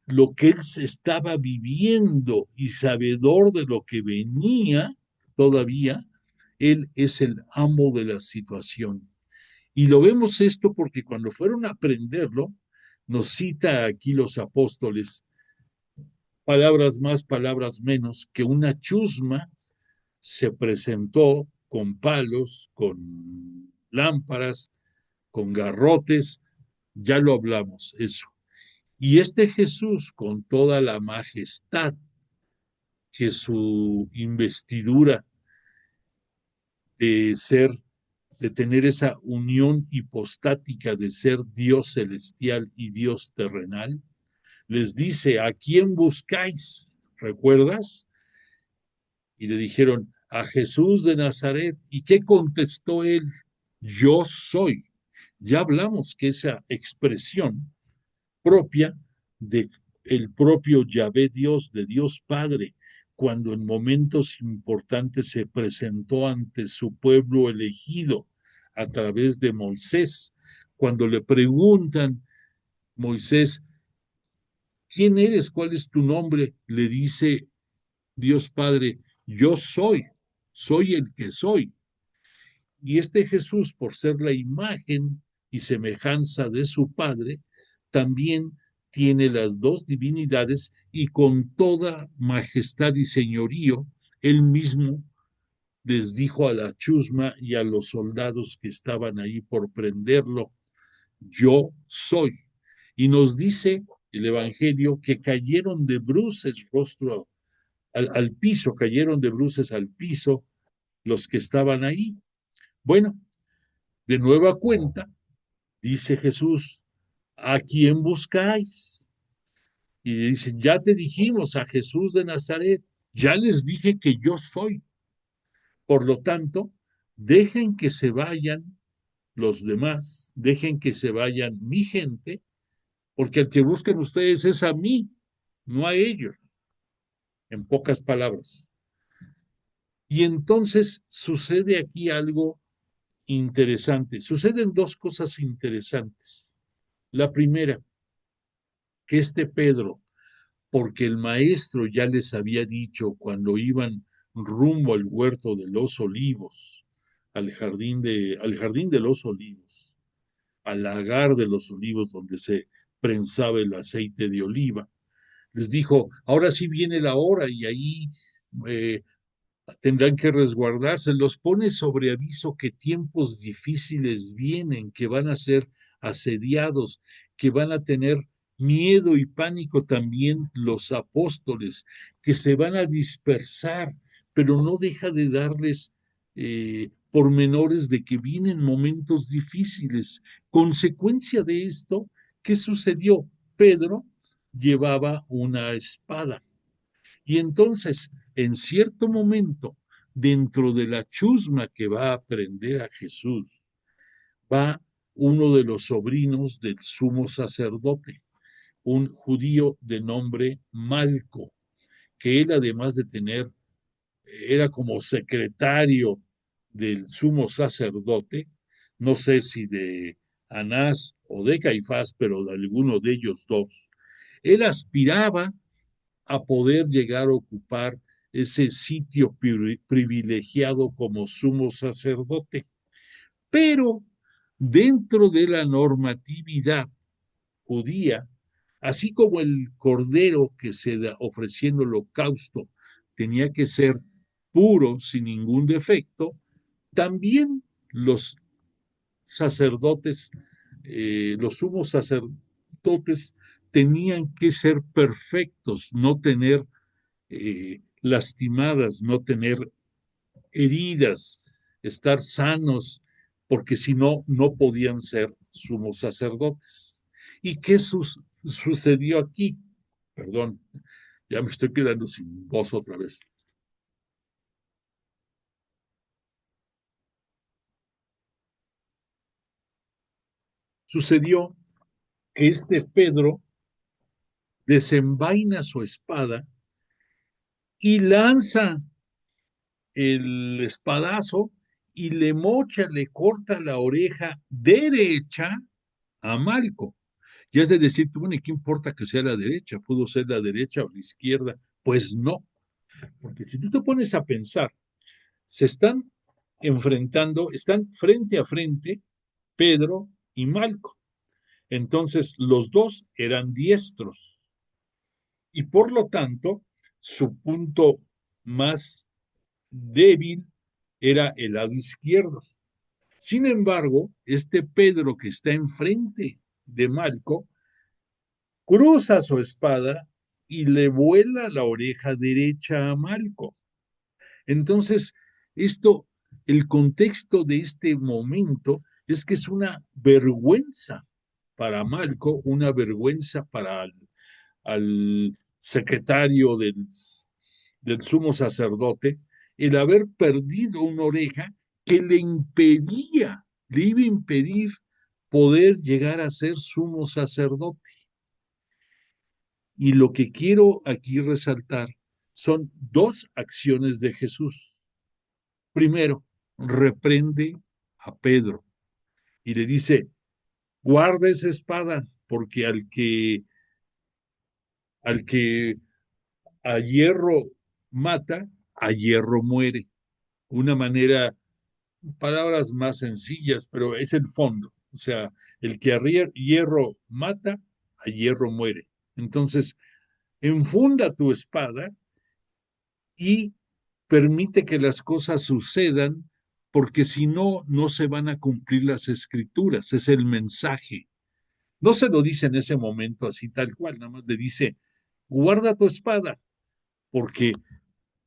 lo que él estaba viviendo y sabedor de lo que venía todavía, él es el amo de la situación. Y lo vemos esto porque cuando fueron a aprenderlo, nos cita aquí los apóstoles, palabras más, palabras menos, que una chusma se presentó con palos, con lámparas, con garrotes, ya lo hablamos, eso. Y este Jesús, con toda la majestad que su investidura de ser, de tener esa unión hipostática de ser Dios celestial y Dios terrenal, les dice: ¿a quién buscáis? ¿Recuerdas? Y le dijeron: a Jesús de Nazaret. ¿Y qué contestó él? Yo soy. Ya hablamos que esa expresión propia de el propio Yahvé Dios, de Dios Padre, cuando en momentos importantes se presentó ante su pueblo elegido a través de Moisés, cuando le preguntan: Moisés, ¿quién eres? ¿Cuál es tu nombre? Le dice Dios Padre: yo soy el que soy. Y este Jesús, por ser la imagen y semejanza de su Padre, también tiene las dos divinidades, y con toda majestad y señorío, él mismo les dijo a la chusma y a los soldados que estaban ahí por prenderlo: yo soy. Y nos dice el Evangelio que cayeron de bruces rostro al piso, cayeron de bruces al piso los que estaban ahí. Bueno, de nueva cuenta, dice Jesús: ¿a quién buscáis? Y dicen: ya te dijimos, a Jesús de Nazaret. Ya les dije que yo soy. Por lo tanto, dejen que se vayan los demás, dejen que se vayan mi gente, porque el que busquen ustedes es a mí, no a ellos, en pocas palabras. Y entonces sucede aquí algo interesante. Suceden dos cosas interesantes. La primera, que este Pedro, porque el maestro ya les había dicho cuando iban rumbo al huerto de los olivos, al jardín de los olivos, al lagar de los olivos donde se prensaba el aceite de oliva, les dijo: ahora sí viene la hora y ahí eh, tendrán que resguardarse. Los pone sobre aviso que tiempos difíciles vienen, que van a ser asediados, que van a tener miedo y pánico también los apóstoles, que se van a dispersar, pero no deja de darles pormenores de que vienen momentos difíciles. Consecuencia de esto, ¿qué sucedió? Pedro llevaba una espada. Y entonces, en cierto momento, dentro de la chusma que va a prender a Jesús, va uno de los sobrinos del sumo sacerdote, un judío de nombre Malco, que él, además de tener, era como secretario del sumo sacerdote, no sé si de Anás o de Caifás, pero de alguno de ellos dos. Él aspiraba a poder llegar a ocupar ese sitio privilegiado como sumo sacerdote. Pero dentro de la normatividad judía, así como el cordero que se ofrecía en holocausto tenía que ser puro, sin ningún defecto, también los sacerdotes, los sumos sacerdotes tenían que ser perfectos, no tener lastimadas, no tener heridas, estar sanos, porque si no, no podían ser sumos sacerdotes. ¿Y qué sucedió aquí? Perdón, ya me estoy quedando sin voz otra vez. Sucedió que este Pedro desenvaina su espada y lanza el espadazo y le mocha, le corta la oreja derecha a Malco. Y es de decir, bueno, ¿y qué importa que sea la derecha? ¿Pudo ser la derecha o la izquierda? Pues no, porque si tú te pones a pensar, se están enfrentando, están frente a frente Pedro y Malco. Entonces, los dos eran diestros y por lo tanto, su punto más débil era el lado izquierdo. Sin embargo, este Pedro que está enfrente de Malco cruza su espada y le vuela la oreja derecha a Malco. Entonces, esto, el contexto de este momento es que es una vergüenza para Malco, una vergüenza para al secretario del sumo sacerdote, el haber perdido una oreja que le iba a impedir poder llegar a ser sumo sacerdote. Y lo que quiero aquí resaltar son dos acciones de Jesús. Primero, reprende a Pedro y le dice, guarda esa espada, porque al que a hierro mata, a hierro muere. Una manera, palabras más sencillas, pero es el fondo. O sea, el que a hierro mata, a hierro muere. Entonces, enfunda tu espada y permite que las cosas sucedan, porque si no, no se van a cumplir las escrituras. Es el mensaje. No se lo dice en ese momento así tal cual, nada más le dice, guarda tu espada, porque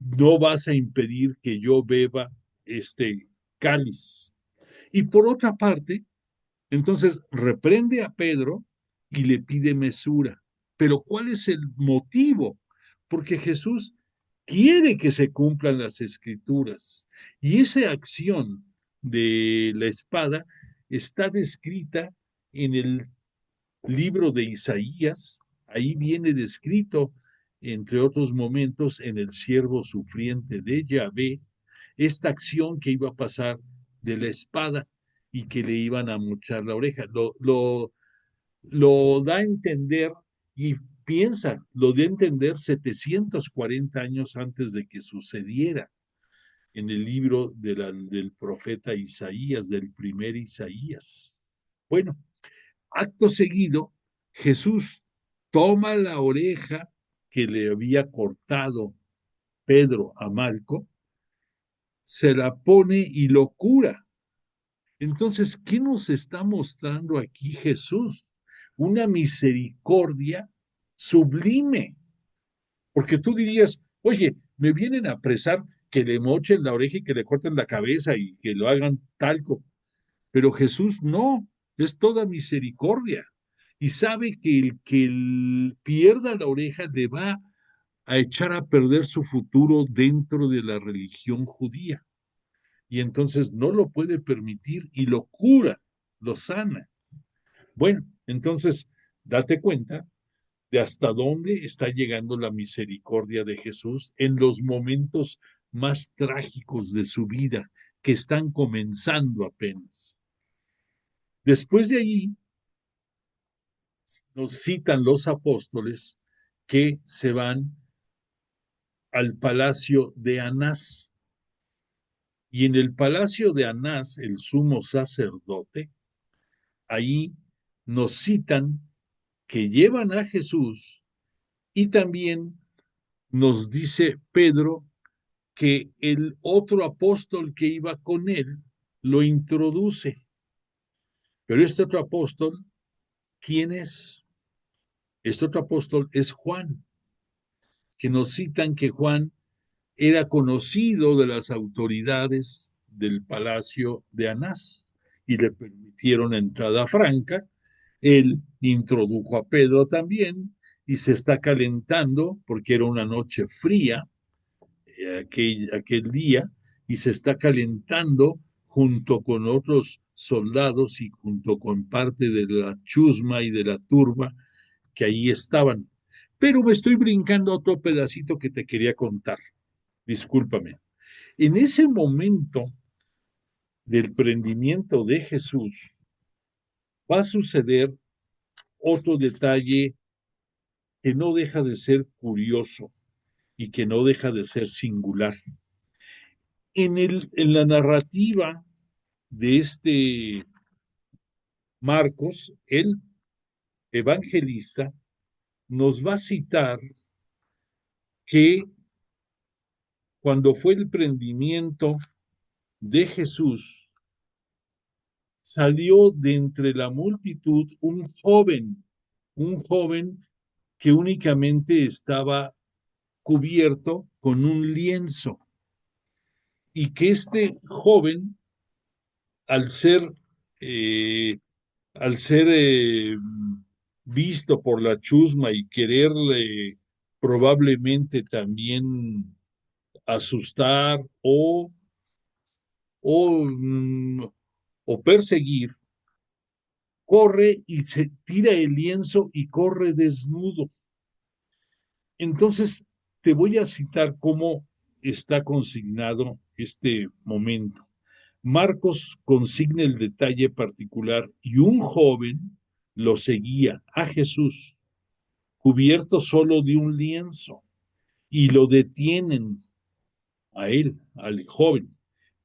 no vas a impedir que yo beba este cáliz. Y por otra parte, entonces reprende a Pedro y le pide mesura. Pero ¿cuál es el motivo? Porque Jesús quiere que se cumplan las escrituras. Y esa acción de la espada está descrita en el libro de Isaías. Ahí viene descrito, entre otros momentos, en el siervo sufriente de Yahvé, esta acción que iba a pasar de la espada y que le iban a mochar la oreja. Lo da a entender y piensa, lo da a entender 740 años antes de que sucediera en el libro del profeta Isaías, del primer Isaías. Bueno, acto seguido, Jesús toma la oreja que le había cortado Pedro a Malco, se la pone y lo cura. Entonces, ¿qué nos está mostrando aquí Jesús? Una misericordia sublime. Porque tú dirías, oye, me vienen a apresar que le mochen la oreja y que le corten la cabeza y que lo hagan talco. Pero Jesús no, es toda misericordia. Y sabe que el que pierda la oreja le va a echar a perder su futuro dentro de la religión judía. Y entonces no lo puede permitir y lo cura, lo sana. Bueno, entonces date cuenta de hasta dónde está llegando la misericordia de Jesús en los momentos más trágicos de su vida, que están comenzando apenas. Después de allí, nos citan los apóstoles que se van al palacio de Anás. Y en el palacio de Anás, el sumo sacerdote, ahí nos citan que llevan a Jesús y también nos dice Pedro que el otro apóstol que iba con él lo introduce. Pero este otro apóstol, ¿quién es? Este otro apóstol es Juan, que nos citan que Juan era conocido de las autoridades del palacio de Anás y le permitieron entrada franca. Él introdujo a Pedro también y se está calentando porque era una noche fría aquel día y se está calentando junto con otros soldados y junto con parte de la chusma y de la turba que ahí estaban. Pero me estoy brincando otro pedacito que te quería contar. Discúlpame. En ese momento del prendimiento de Jesús va a suceder otro detalle que no deja de ser curioso y que no deja de ser singular. En la narrativa de este Marcos, el evangelista, nos va a citar que cuando fue el prendimiento de Jesús, salió de entre la multitud un joven que únicamente estaba cubierto con un lienzo, y que este joven, al ser, eh, al ser visto por la chusma y quererle probablemente también asustar o, mm, o perseguir, corre y se tira el lienzo y corre desnudo. Entonces, te voy a citar cómo está consignado este momento. Marcos consigna el detalle particular y un joven lo seguía a Jesús, cubierto solo de un lienzo, y lo detienen a él, al joven.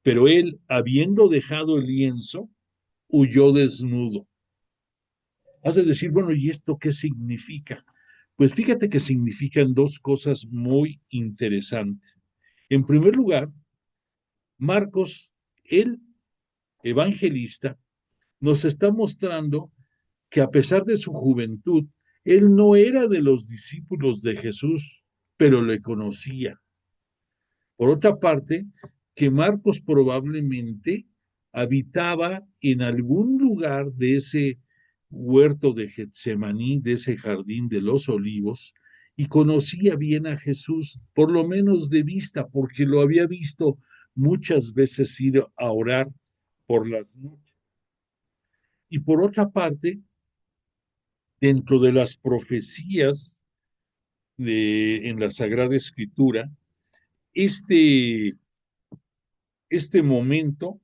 Pero él, habiendo dejado el lienzo, huyó desnudo. Has de decir, bueno, ¿y esto qué significa? Pues fíjate que significan dos cosas muy interesantes. En primer lugar, Marcos, el evangelista, nos está mostrando que a pesar de su juventud, él no era de los discípulos de Jesús, pero le conocía. Por otra parte, que Marcos probablemente habitaba en algún lugar de ese huerto de Getsemaní, de ese jardín de los olivos, y conocía bien a Jesús, por lo menos de vista, porque lo había visto muchas veces ir a orar por las noches. Y por otra parte, dentro de las profecías en la Sagrada Escritura, este, este momento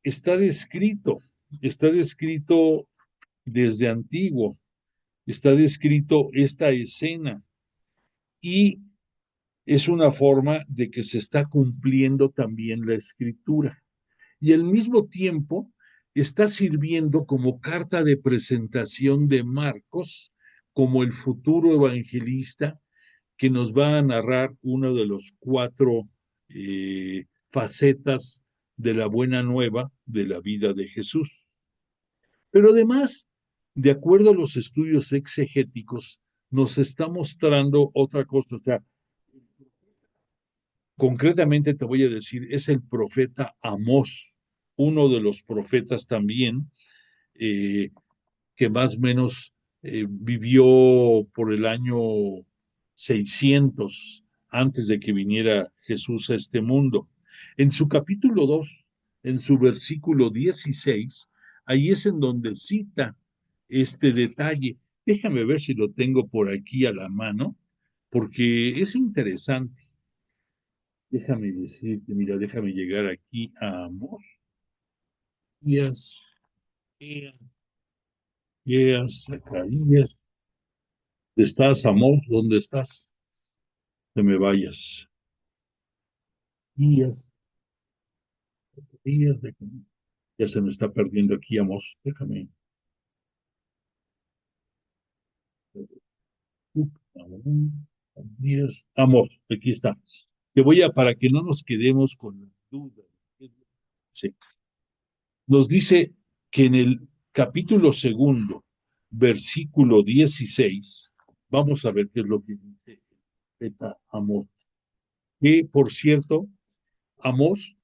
está descrito desde antiguo, está descrito esta escena, y es una forma de que se está cumpliendo también la escritura. Y al mismo tiempo está sirviendo como carta de presentación de Marcos como el futuro evangelista que nos va a narrar uno de los cuatro facetas de la buena nueva de la vida de Jesús. Pero además, de acuerdo a los estudios exegéticos, nos está mostrando otra cosa. O sea, concretamente te voy a decir, es el profeta Amós, uno de los profetas también eh, que más o menos vivió por el año 600 antes de que viniera Jesús a este mundo. En su capítulo 2, en su versículo 16, ahí es en donde cita este detalle. Déjame ver si lo tengo por aquí a la mano, porque es interesante. Déjame decirte, mira, déjame llegar aquí a Amós. Zacarías. ¿Estás, Amós? ¿Dónde estás? No me vayas. Días, días, déjame. Ya se me está perdiendo aquí, Amós. Déjame. Días. Amós, aquí está. Te voy a, para que no nos quedemos con la duda. Sí. Nos dice que en el capítulo segundo, versículo 16, vamos a ver qué es lo que dice el profeta Amós. Que, por cierto, Amós,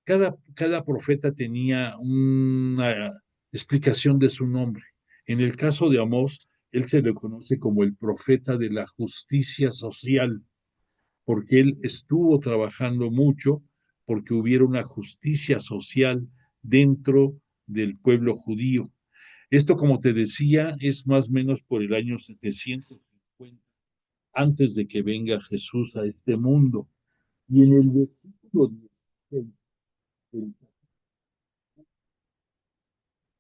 cada profeta tenía una explicación de su nombre. En el caso de Amós, él se le conoce como el profeta de la justicia social, porque él estuvo trabajando mucho porque hubiera una justicia social dentro del pueblo judío. Esto, como te decía, es más o menos por el año 750, antes de que venga Jesús a este mundo. Y en el versículo versículo 16,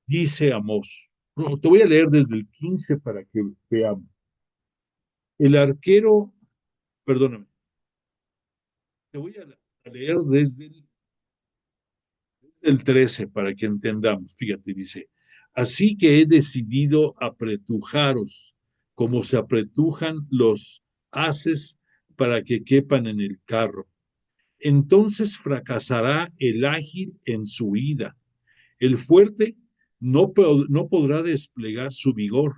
dice Amós. No, te voy a leer desde el 15 para que veamos. El arquero, perdóname, te voy a leer desde el 13 para que entendamos. Fíjate, dice, así que he decidido apretujaros como se apretujan los haces para que quepan en el carro. Entonces fracasará el ágil en su huida. El fuerte no podrá desplegar su vigor,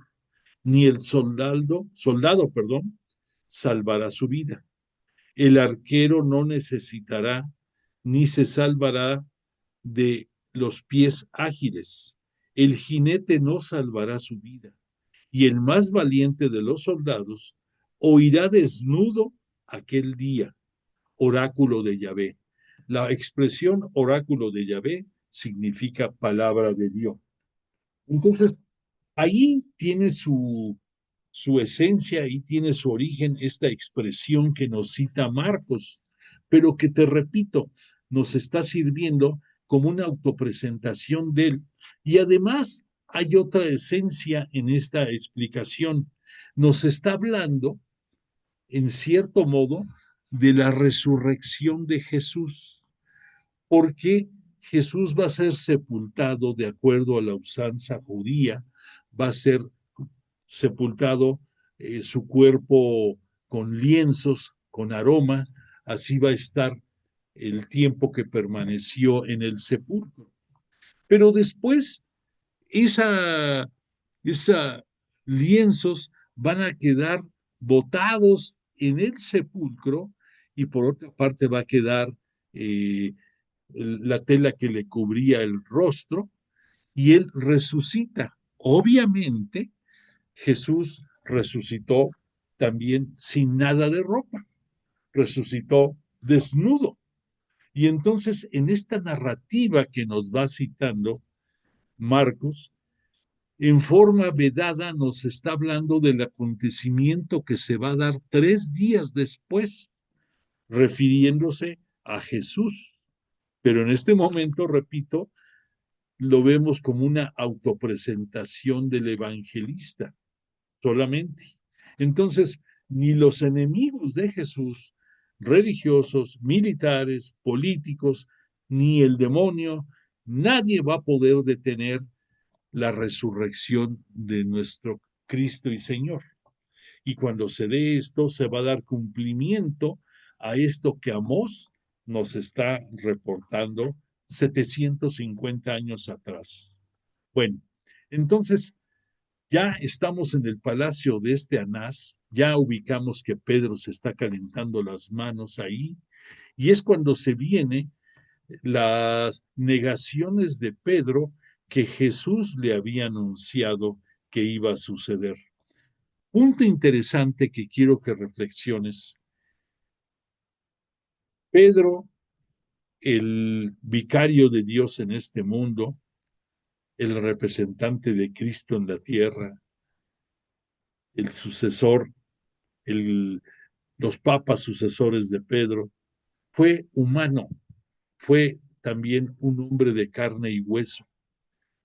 ni el soldado, salvará su vida. El arquero no necesitará, ni se salvará de los pies ágiles. El jinete no salvará su vida. Y el más valiente de los soldados oirá desnudo aquel día. Oráculo de Yahvé. La expresión oráculo de Yahvé significa palabra de Dios. Entonces, ahí tiene su esencia, ahí tiene su origen esta expresión que nos cita Marcos, pero que te repito, nos está sirviendo como una autopresentación de él. Y además hay otra esencia en esta explicación. Nos está hablando, en cierto modo, de la resurrección de Jesús, porque Jesús va a ser sepultado de acuerdo a la usanza judía, va a ser sepultado su cuerpo con lienzos, con aroma, así va a estar el tiempo que permaneció en el sepulcro. Pero después, esa lienzos van a quedar botados en el sepulcro y por otra parte va a quedar la tela que le cubría el rostro y él resucita. Obviamente, Jesús resucitó también sin nada de ropa, resucitó desnudo. Y entonces en esta narrativa que nos va citando Marcos, en forma vedada nos está hablando del acontecimiento que se va a dar 3 días después, refiriéndose a Jesús. Pero en este momento, repito, lo vemos como una autopresentación del evangelista solamente. Entonces, ni los enemigos de Jesús, religiosos, militares, políticos, ni el demonio, nadie va a poder detener la resurrección de nuestro Cristo y Señor. Y cuando se dé esto, se va a dar cumplimiento a esto que Amós nos está reportando 750 años atrás. Bueno, entonces ya estamos en el palacio de este Anás, ya ubicamos que Pedro se está calentando las manos ahí, y es cuando se viene las negaciones de Pedro que Jesús le había anunciado que iba a suceder. Punto interesante que quiero que reflexiones. Pedro, el vicario de Dios en este mundo, el representante de Cristo en la tierra, el sucesor, los papas sucesores de Pedro, fue humano, fue también un hombre de carne y hueso,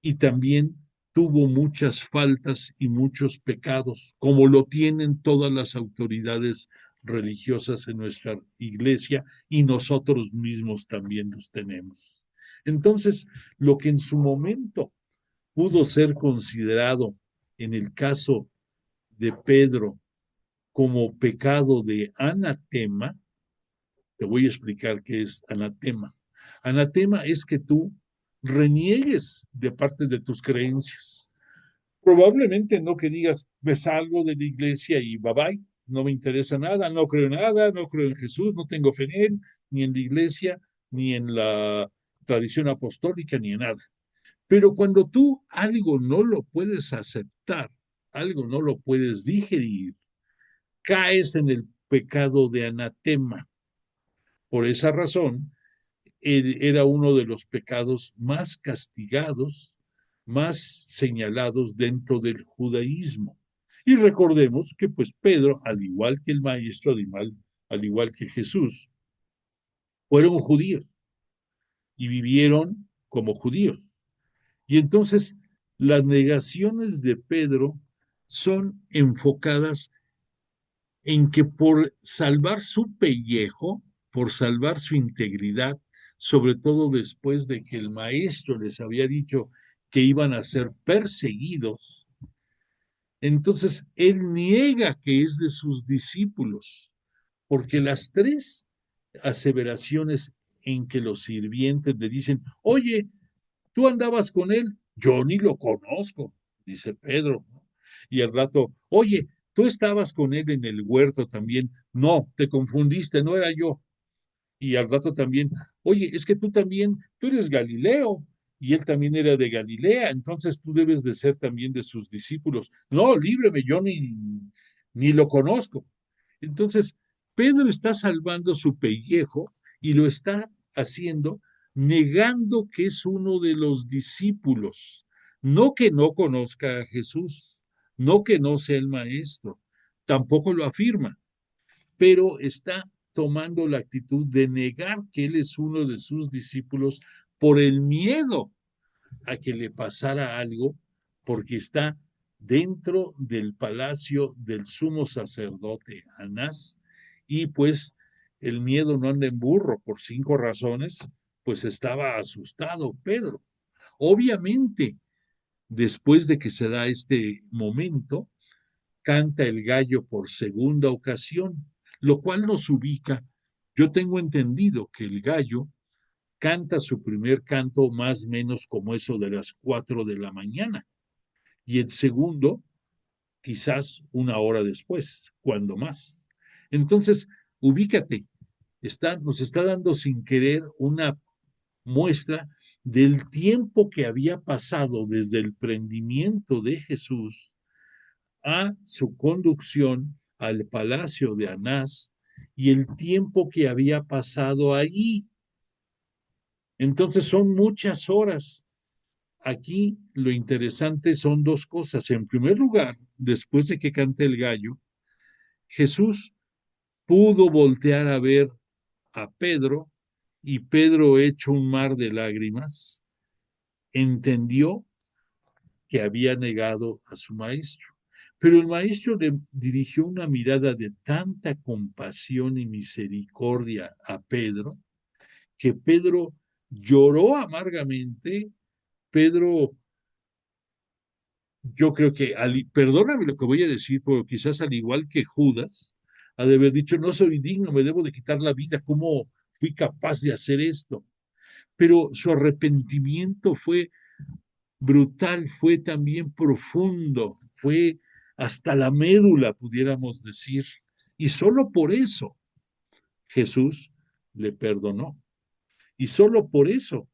y también tuvo muchas faltas y muchos pecados, como lo tienen todas las autoridades religiosas en nuestra iglesia y nosotros mismos también los tenemos. Entonces, lo que en su momento pudo ser considerado en el caso de Pedro como pecado de anatema, te voy a explicar qué es anatema. Anatema es que tú reniegues de parte de tus creencias. Probablemente no que digas, me salgo de la iglesia y bye bye, no me interesa nada, no creo en Jesús, no tengo fe en él, ni en la iglesia, ni en la tradición apostólica, ni en nada. Pero cuando tú algo no lo puedes aceptar, algo no lo puedes digerir, caes en el pecado de anatema. Por esa razón, era uno de los pecados más castigados, más señalados dentro del judaísmo. Y recordemos que pues Pedro, al igual que el maestro, al igual que Jesús, fueron judíos y vivieron como judíos. Y entonces las negaciones de Pedro son enfocadas en que por salvar su pellejo, por salvar su integridad, sobre todo después de que el maestro les había dicho que iban a ser perseguidos, entonces él niega que es de sus discípulos, porque las tres aseveraciones en que los sirvientes le dicen, oye, tú andabas con él, yo ni lo conozco, dice Pedro, ¿no? Y al rato, oye, tú estabas con él en el huerto también, no, te confundiste, no era yo. Y al rato también, oye, es que tú también, tú eres Galileo, y él también era de Galilea, entonces tú debes de ser también de sus discípulos. No, líbreme, yo ni lo conozco. Entonces, Pedro está salvando su pellejo y lo está haciendo negando que es uno de los discípulos. No que no conozca a Jesús, no que no sea el maestro, tampoco lo afirma, pero está tomando la actitud de negar que él es uno de sus discípulos por el miedo a que le pasara algo, porque está dentro del palacio del sumo sacerdote Anás, y pues el miedo no anda en burro por 5 razones, pues estaba asustado Pedro. Obviamente, después de que se da este momento, canta el gallo por segunda ocasión, lo cual nos ubica. Yo tengo entendido que el gallo canta su primer canto más o menos como eso de las 4 de la mañana y el segundo quizás 1 hora después, cuando más. Entonces, ubícate, nos está dando sin querer una muestra del tiempo que había pasado desde el prendimiento de Jesús a su conducción al palacio de Anás y el tiempo que había pasado allí. Entonces son muchas horas. Aquí lo interesante son 2 cosas. En primer lugar, después de que cante el gallo, Jesús pudo voltear a ver a Pedro y Pedro, hecho un mar de lágrimas, entendió que había negado a su maestro. Pero el maestro le dirigió una mirada de tanta compasión y misericordia a Pedro, que Pedro lloró amargamente. Pedro, yo creo que, perdóname lo que voy a decir, pero quizás al igual que Judas, ha de haber dicho, no soy digno, me debo de quitar la vida, ¿cómo fui capaz de hacer esto? Pero su arrepentimiento fue brutal, fue también profundo, fue hasta la médula, pudiéramos decir. Y solo por eso Jesús le perdonó. Y solo por eso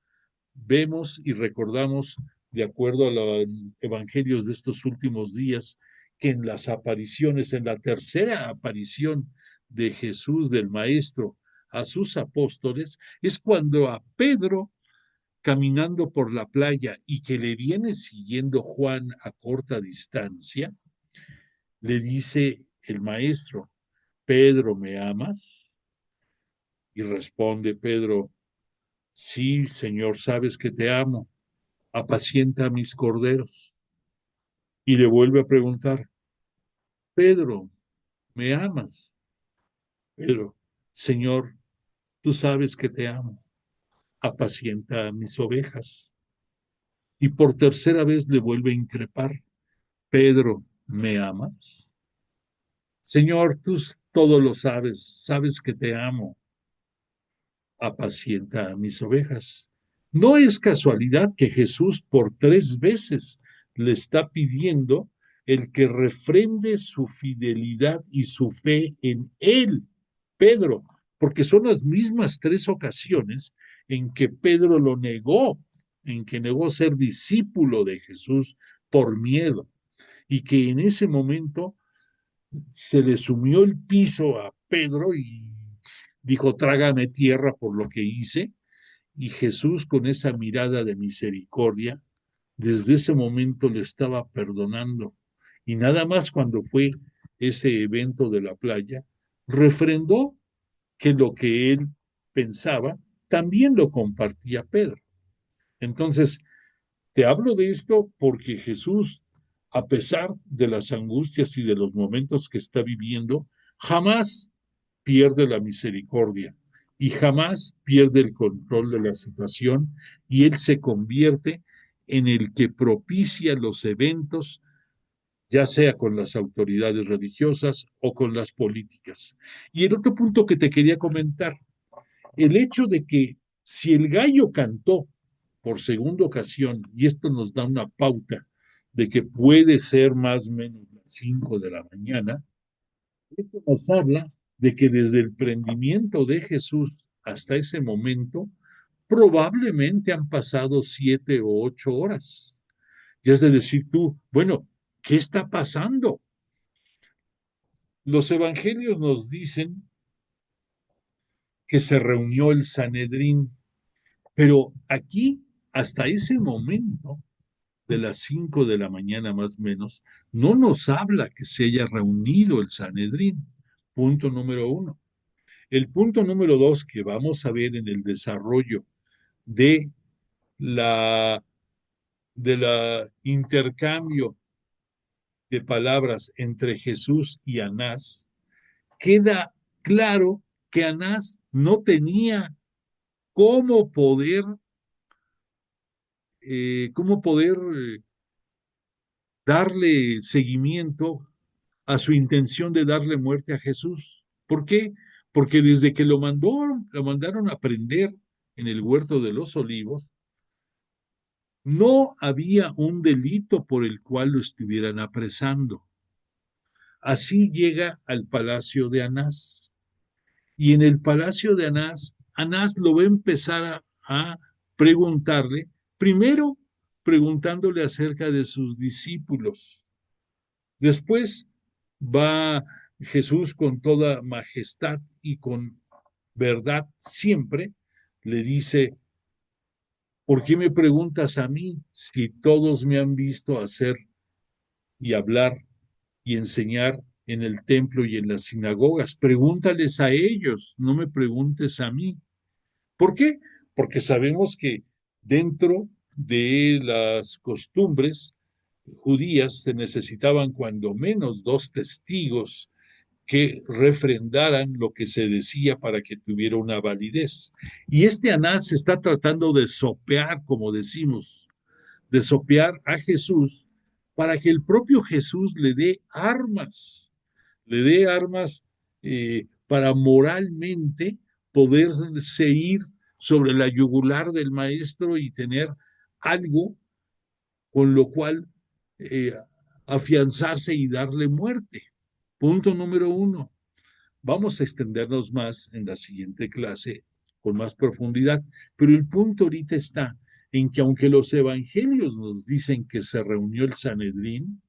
vemos y recordamos, de acuerdo a los evangelios de estos últimos días, que en las apariciones, en la tercera aparición de Jesús, del Maestro, a sus apóstoles, es cuando a Pedro, caminando por la playa y que le viene siguiendo Juan a corta distancia, le dice el maestro, Pedro, ¿me amas? Y responde Pedro, sí, Señor, sabes que te amo, apacienta a mis corderos. Y le vuelve a preguntar, Pedro, ¿me amas? Pedro, Señor, tú sabes que te amo, apacienta a mis ovejas. Y por tercera vez le vuelve a increpar, Pedro, ¿me amas? Señor, tú todo lo sabes, sabes que te amo, apacienta a mis ovejas. No es casualidad que Jesús por 3 veces le está pidiendo el que refrende su fidelidad y su fe en él, Pedro, porque son las mismas 3 ocasiones en que Pedro lo negó, en que negó ser discípulo de Jesús por miedo, y que en ese momento se le sumió el piso a Pedro y dijo, trágame tierra por lo que hice. Y Jesús, con esa mirada de misericordia, desde ese momento le estaba perdonando. Y nada más cuando fue ese evento de la playa, refrendó que lo que él pensaba, también lo compartía Pedro. Entonces, te hablo de esto porque Jesús, a pesar de las angustias y de los momentos que está viviendo, jamás pierde la misericordia y jamás pierde el control de la situación, y él se convierte en el que propicia los eventos, ya sea con las autoridades religiosas o con las políticas. Y el otro punto que te quería comentar, el hecho de que si el gallo cantó por segunda ocasión, y esto nos da una pauta de que puede ser más o menos las 5 de la mañana, esto nos habla de que desde el prendimiento de Jesús hasta ese momento, probablemente han pasado 7 o 8 horas. Y es de decir tú, bueno, ¿qué está pasando? Los evangelios nos dicen que se reunió el Sanedrín, pero aquí, hasta ese momento, de las 5 de la mañana más o menos, no nos habla que se haya reunido el Sanedrín. Punto número uno. El punto número dos que vamos a ver en el desarrollo de la, de la intercambio de palabras entre Jesús y Anás, queda claro que Anás no tenía cómo poder, darle seguimiento a su intención de darle muerte a Jesús. ¿Por qué? Porque desde que lo mandaron a prender en el huerto de los olivos, no había un delito por el cual lo estuvieran apresando. Así llega al palacio de Anás. Y en el palacio de Anás, Anás lo va a empezar a preguntarle, primero preguntándole acerca de sus discípulos. Después va Jesús con toda majestad y con verdad siempre, le dice, ¿por qué me preguntas a mí si todos me han visto hacer y hablar y enseñar en el templo y en las sinagogas? Pregúntales a ellos, no me preguntes a mí. ¿Por qué? Porque sabemos que dentro de las costumbres judías se necesitaban cuando menos dos testigos que refrendaran lo que se decía para que tuviera una validez. Y este Anás está tratando de sopear, como decimos, de sopear a Jesús para que el propio Jesús le dé armas para moralmente poderse ir sobre la yugular del maestro y tener algo con lo cual eh, afianzarse y darle muerte. Punto número uno. Vamos a extendernos más en la siguiente clase con más profundidad, pero el punto ahorita está en que aunque los evangelios nos dicen que se reunió el Sanedrín,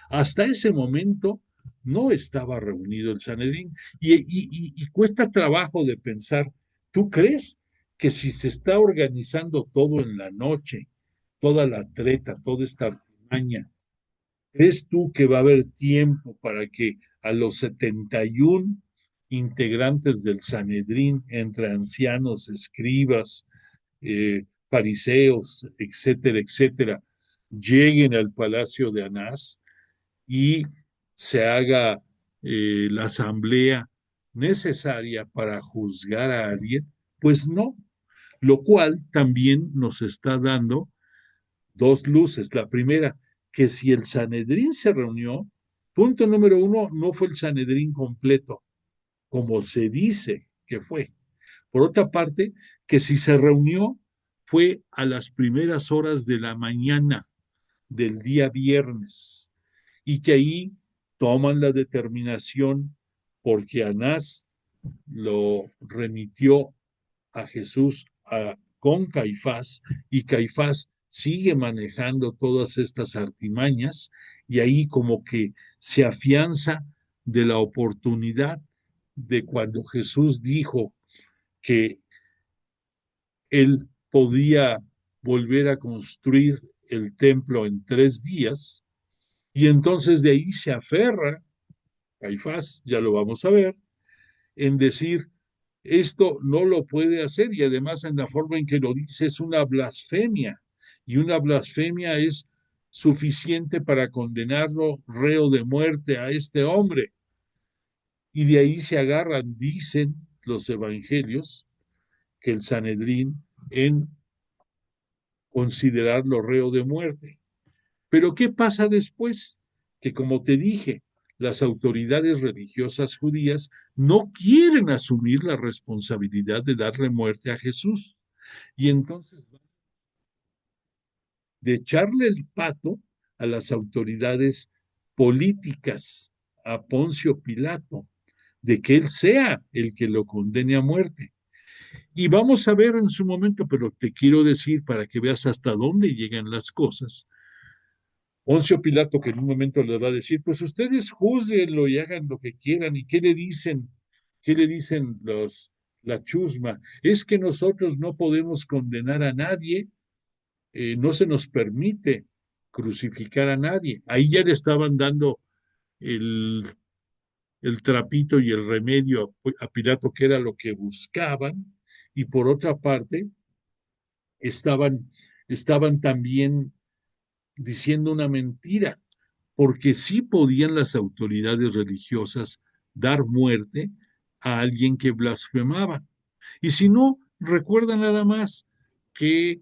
hasta ese momento no estaba reunido el Sanedrín y cuesta trabajo de pensar, ¿tú crees que si se está organizando todo en la noche, toda la treta, toda esta artimaña, ¿crees tú que va a haber tiempo para que a los 71 integrantes del Sanedrín, entre ancianos, escribas, fariseos, etcétera, etcétera, lleguen al palacio de Anás y se haga la asamblea necesaria para juzgar a alguien? Pues no, lo cual también nos está dando dos luces. La primera, que si el Sanedrín se reunió, punto número uno, no fue el Sanedrín completo, como se dice que fue. Por otra parte, que si se reunió, fue a las primeras horas de la mañana del día viernes, y que ahí toman la determinación porque Anás lo remitió a Jesús con Caifás, y Caifás sigue manejando todas estas artimañas, y ahí como que se afianza de la oportunidad de cuando Jesús dijo que él podía volver a construir el templo en 3 días, y entonces de ahí se aferra Caifás, ya lo vamos a ver, en decir, esto no lo puede hacer y además en la forma en que lo dice es una blasfemia y una blasfemia es suficiente para condenarlo reo de muerte a este hombre. Y de ahí se agarran, dicen los evangelios, que el Sanedrín en considerarlo reo de muerte. Pero ¿qué pasa después? Que como te dije, las autoridades religiosas judías no quieren asumir la responsabilidad de darle muerte a Jesús. Y entonces de echarle el pato a las autoridades políticas, a Poncio Pilato, de que él sea el que lo condene a muerte. Y vamos a ver en su momento, pero te quiero decir para que veas hasta dónde llegan las cosas. Poncio Pilato, que en un momento le va a decir, pues ustedes juzguenlo y hagan lo que quieran. ¿Y qué le dicen? ¿Qué le dicen la chusma? Es que nosotros no podemos condenar a nadie, no se nos permite crucificar a nadie. Ahí ya le estaban dando el, el trapito y el remedio a Pilato, que era lo que buscaban, y por otra parte, estaban, estaban también diciendo una mentira, porque sí podían las autoridades religiosas dar muerte a alguien que blasfemaba. Y si no, recuerda nada más que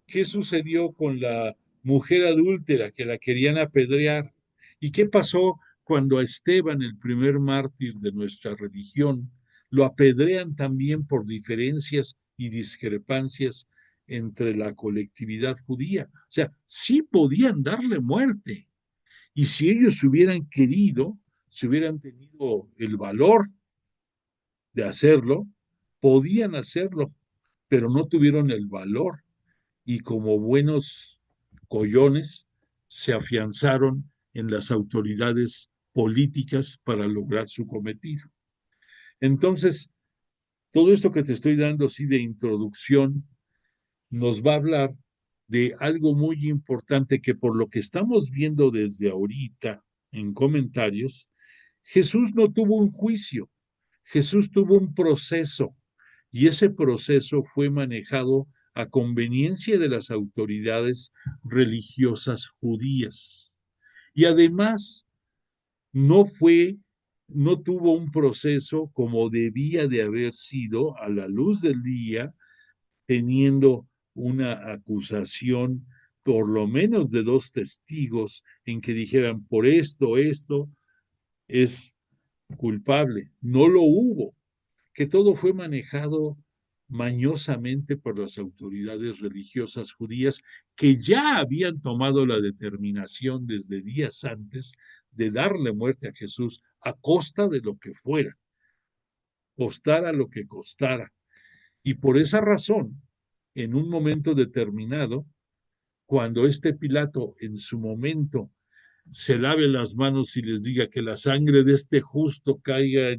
qué sucedió con la mujer adúltera que la querían apedrear y qué pasó cuando a Esteban, el primer mártir de nuestra religión, lo apedrean también por diferencias y discrepancias entre la colectividad judía. O sea, sí podían darle muerte. Y si ellos hubieran querido, si hubieran tenido el valor de hacerlo, podían hacerlo, pero no tuvieron el valor y como buenos collones se afianzaron en las autoridades políticas para lograr su cometido. Entonces, todo esto que te estoy dando así de introducción nos va a hablar de algo muy importante que por lo que estamos viendo desde ahorita en comentarios, Jesús no tuvo un juicio, Jesús tuvo un proceso y ese proceso fue manejado a conveniencia de las autoridades religiosas judías. Y además no fue, no tuvo un proceso como debía de haber sido a la luz del día, teniendo una acusación por lo menos de dos testigos en que dijeran por esto es culpable. No lo hubo, que todo fue manejado mañosamente por las autoridades religiosas judías que ya habían tomado la determinación desde días antes de darle muerte a Jesús a costa de lo que fuera, costara lo que costara. Y por esa razón, en un momento determinado, cuando este Pilato en su momento se lave las manos y les diga que la sangre de este justo caiga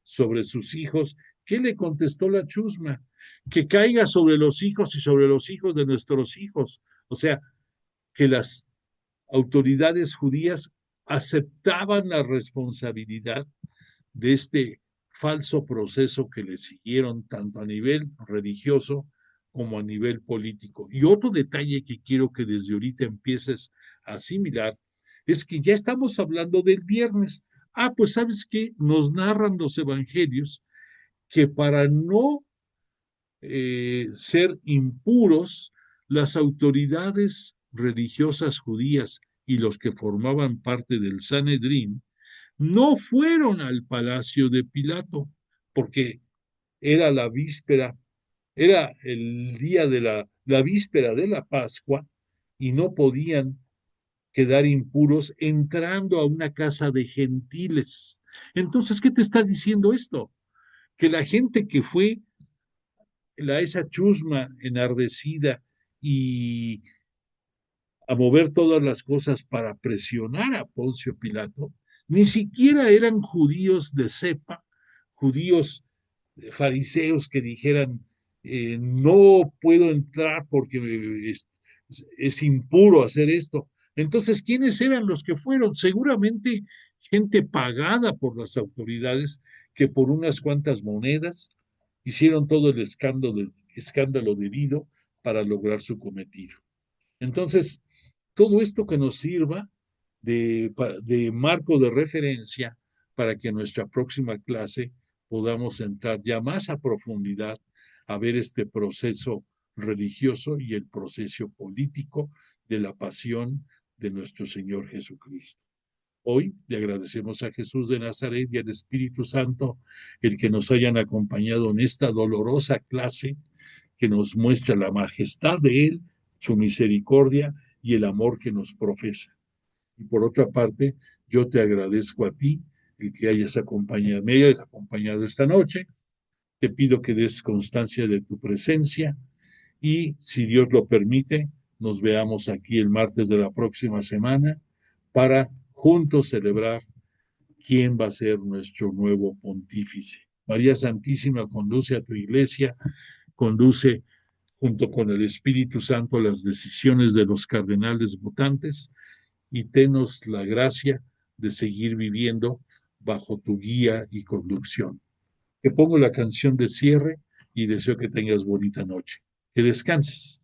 sobre sus hijos, ¿qué le contestó la chusma? Que caiga sobre los hijos y sobre los hijos de nuestros hijos. O sea, que las autoridades judías aceptaban la responsabilidad de este falso proceso que le siguieron tanto a nivel religioso como a nivel político. Y otro detalle que quiero que desde ahorita empieces a asimilar es que ya estamos hablando del viernes. Ah, pues sabes qué, nos narran los evangelios que para no ser impuros, las autoridades religiosas judías y los que formaban parte del Sanedrín no fueron al palacio de Pilato, porque era la víspera, era el día de la víspera de la Pascua, y no podían quedar impuros entrando a una casa de gentiles. Entonces, ¿qué te está diciendo esto? Que la gente que fue esa chusma enardecida y a mover todas las cosas para presionar a Poncio Pilato, ni siquiera eran judíos de cepa, judíos fariseos que dijeran, no puedo entrar porque es impuro hacer esto. Entonces, ¿quiénes eran los que fueron? Seguramente gente pagada por las autoridades que por unas cuantas monedas hicieron todo el escándalo debido para lograr su cometido. Entonces, todo esto que nos sirva de marco de referencia para que en nuestra próxima clase podamos entrar ya más a profundidad a ver este proceso religioso y el proceso político de la pasión de nuestro Señor Jesucristo. Hoy le agradecemos a Jesús de Nazaret y al Espíritu Santo el que nos hayan acompañado en esta dolorosa clase que nos muestra la majestad de Él, su misericordia y el amor que nos profesa. Y por otra parte, yo te agradezco a ti el que me hayas acompañado esta noche. Te pido que des constancia de tu presencia y, si Dios lo permite, nos veamos aquí el martes de la próxima semana para juntos celebrar quién va a ser nuestro nuevo pontífice. María Santísima, conduce a tu iglesia, conduce junto con el Espíritu Santo las decisiones de los cardenales votantes y tenos la gracia de seguir viviendo bajo tu guía y conducción. Te pongo la canción de cierre y deseo que tengas bonita noche. Que descanses.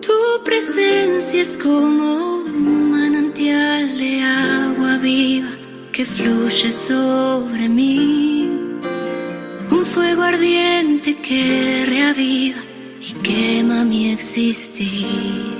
Tu presencia es como un manantial de agua viva que fluye sobre mí, un fuego ardiente que reaviva y quema mi existir.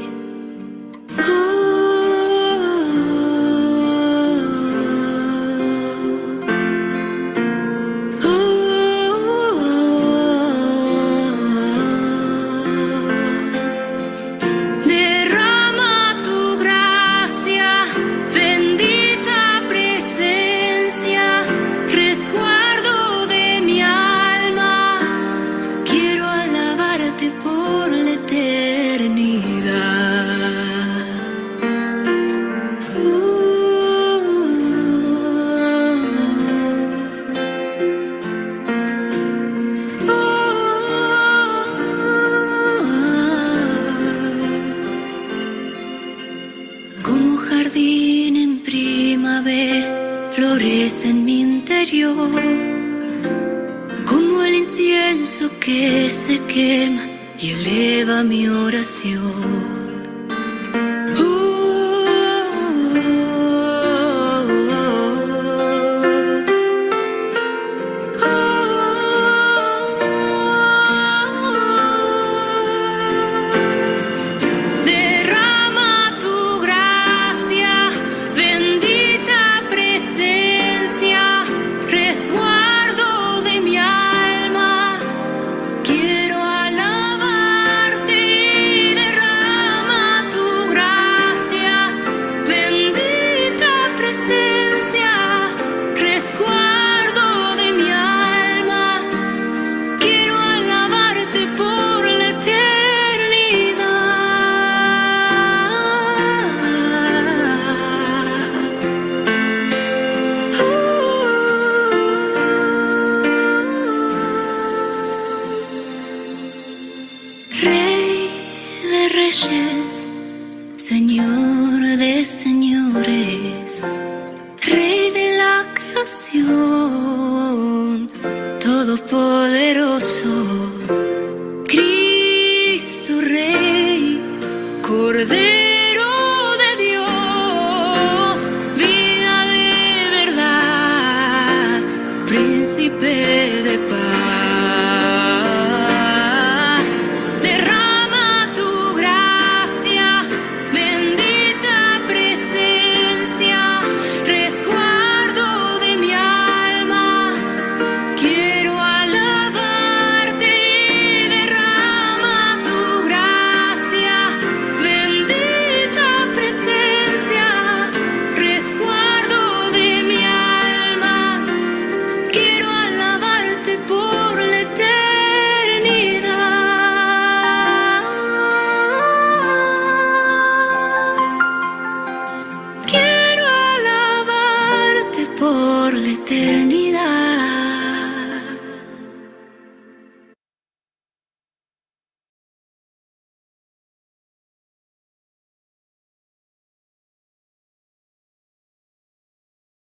Como jardín en primavera, florece en mi interior, como el incienso que se quema y eleva mi oración. Rey de reyes,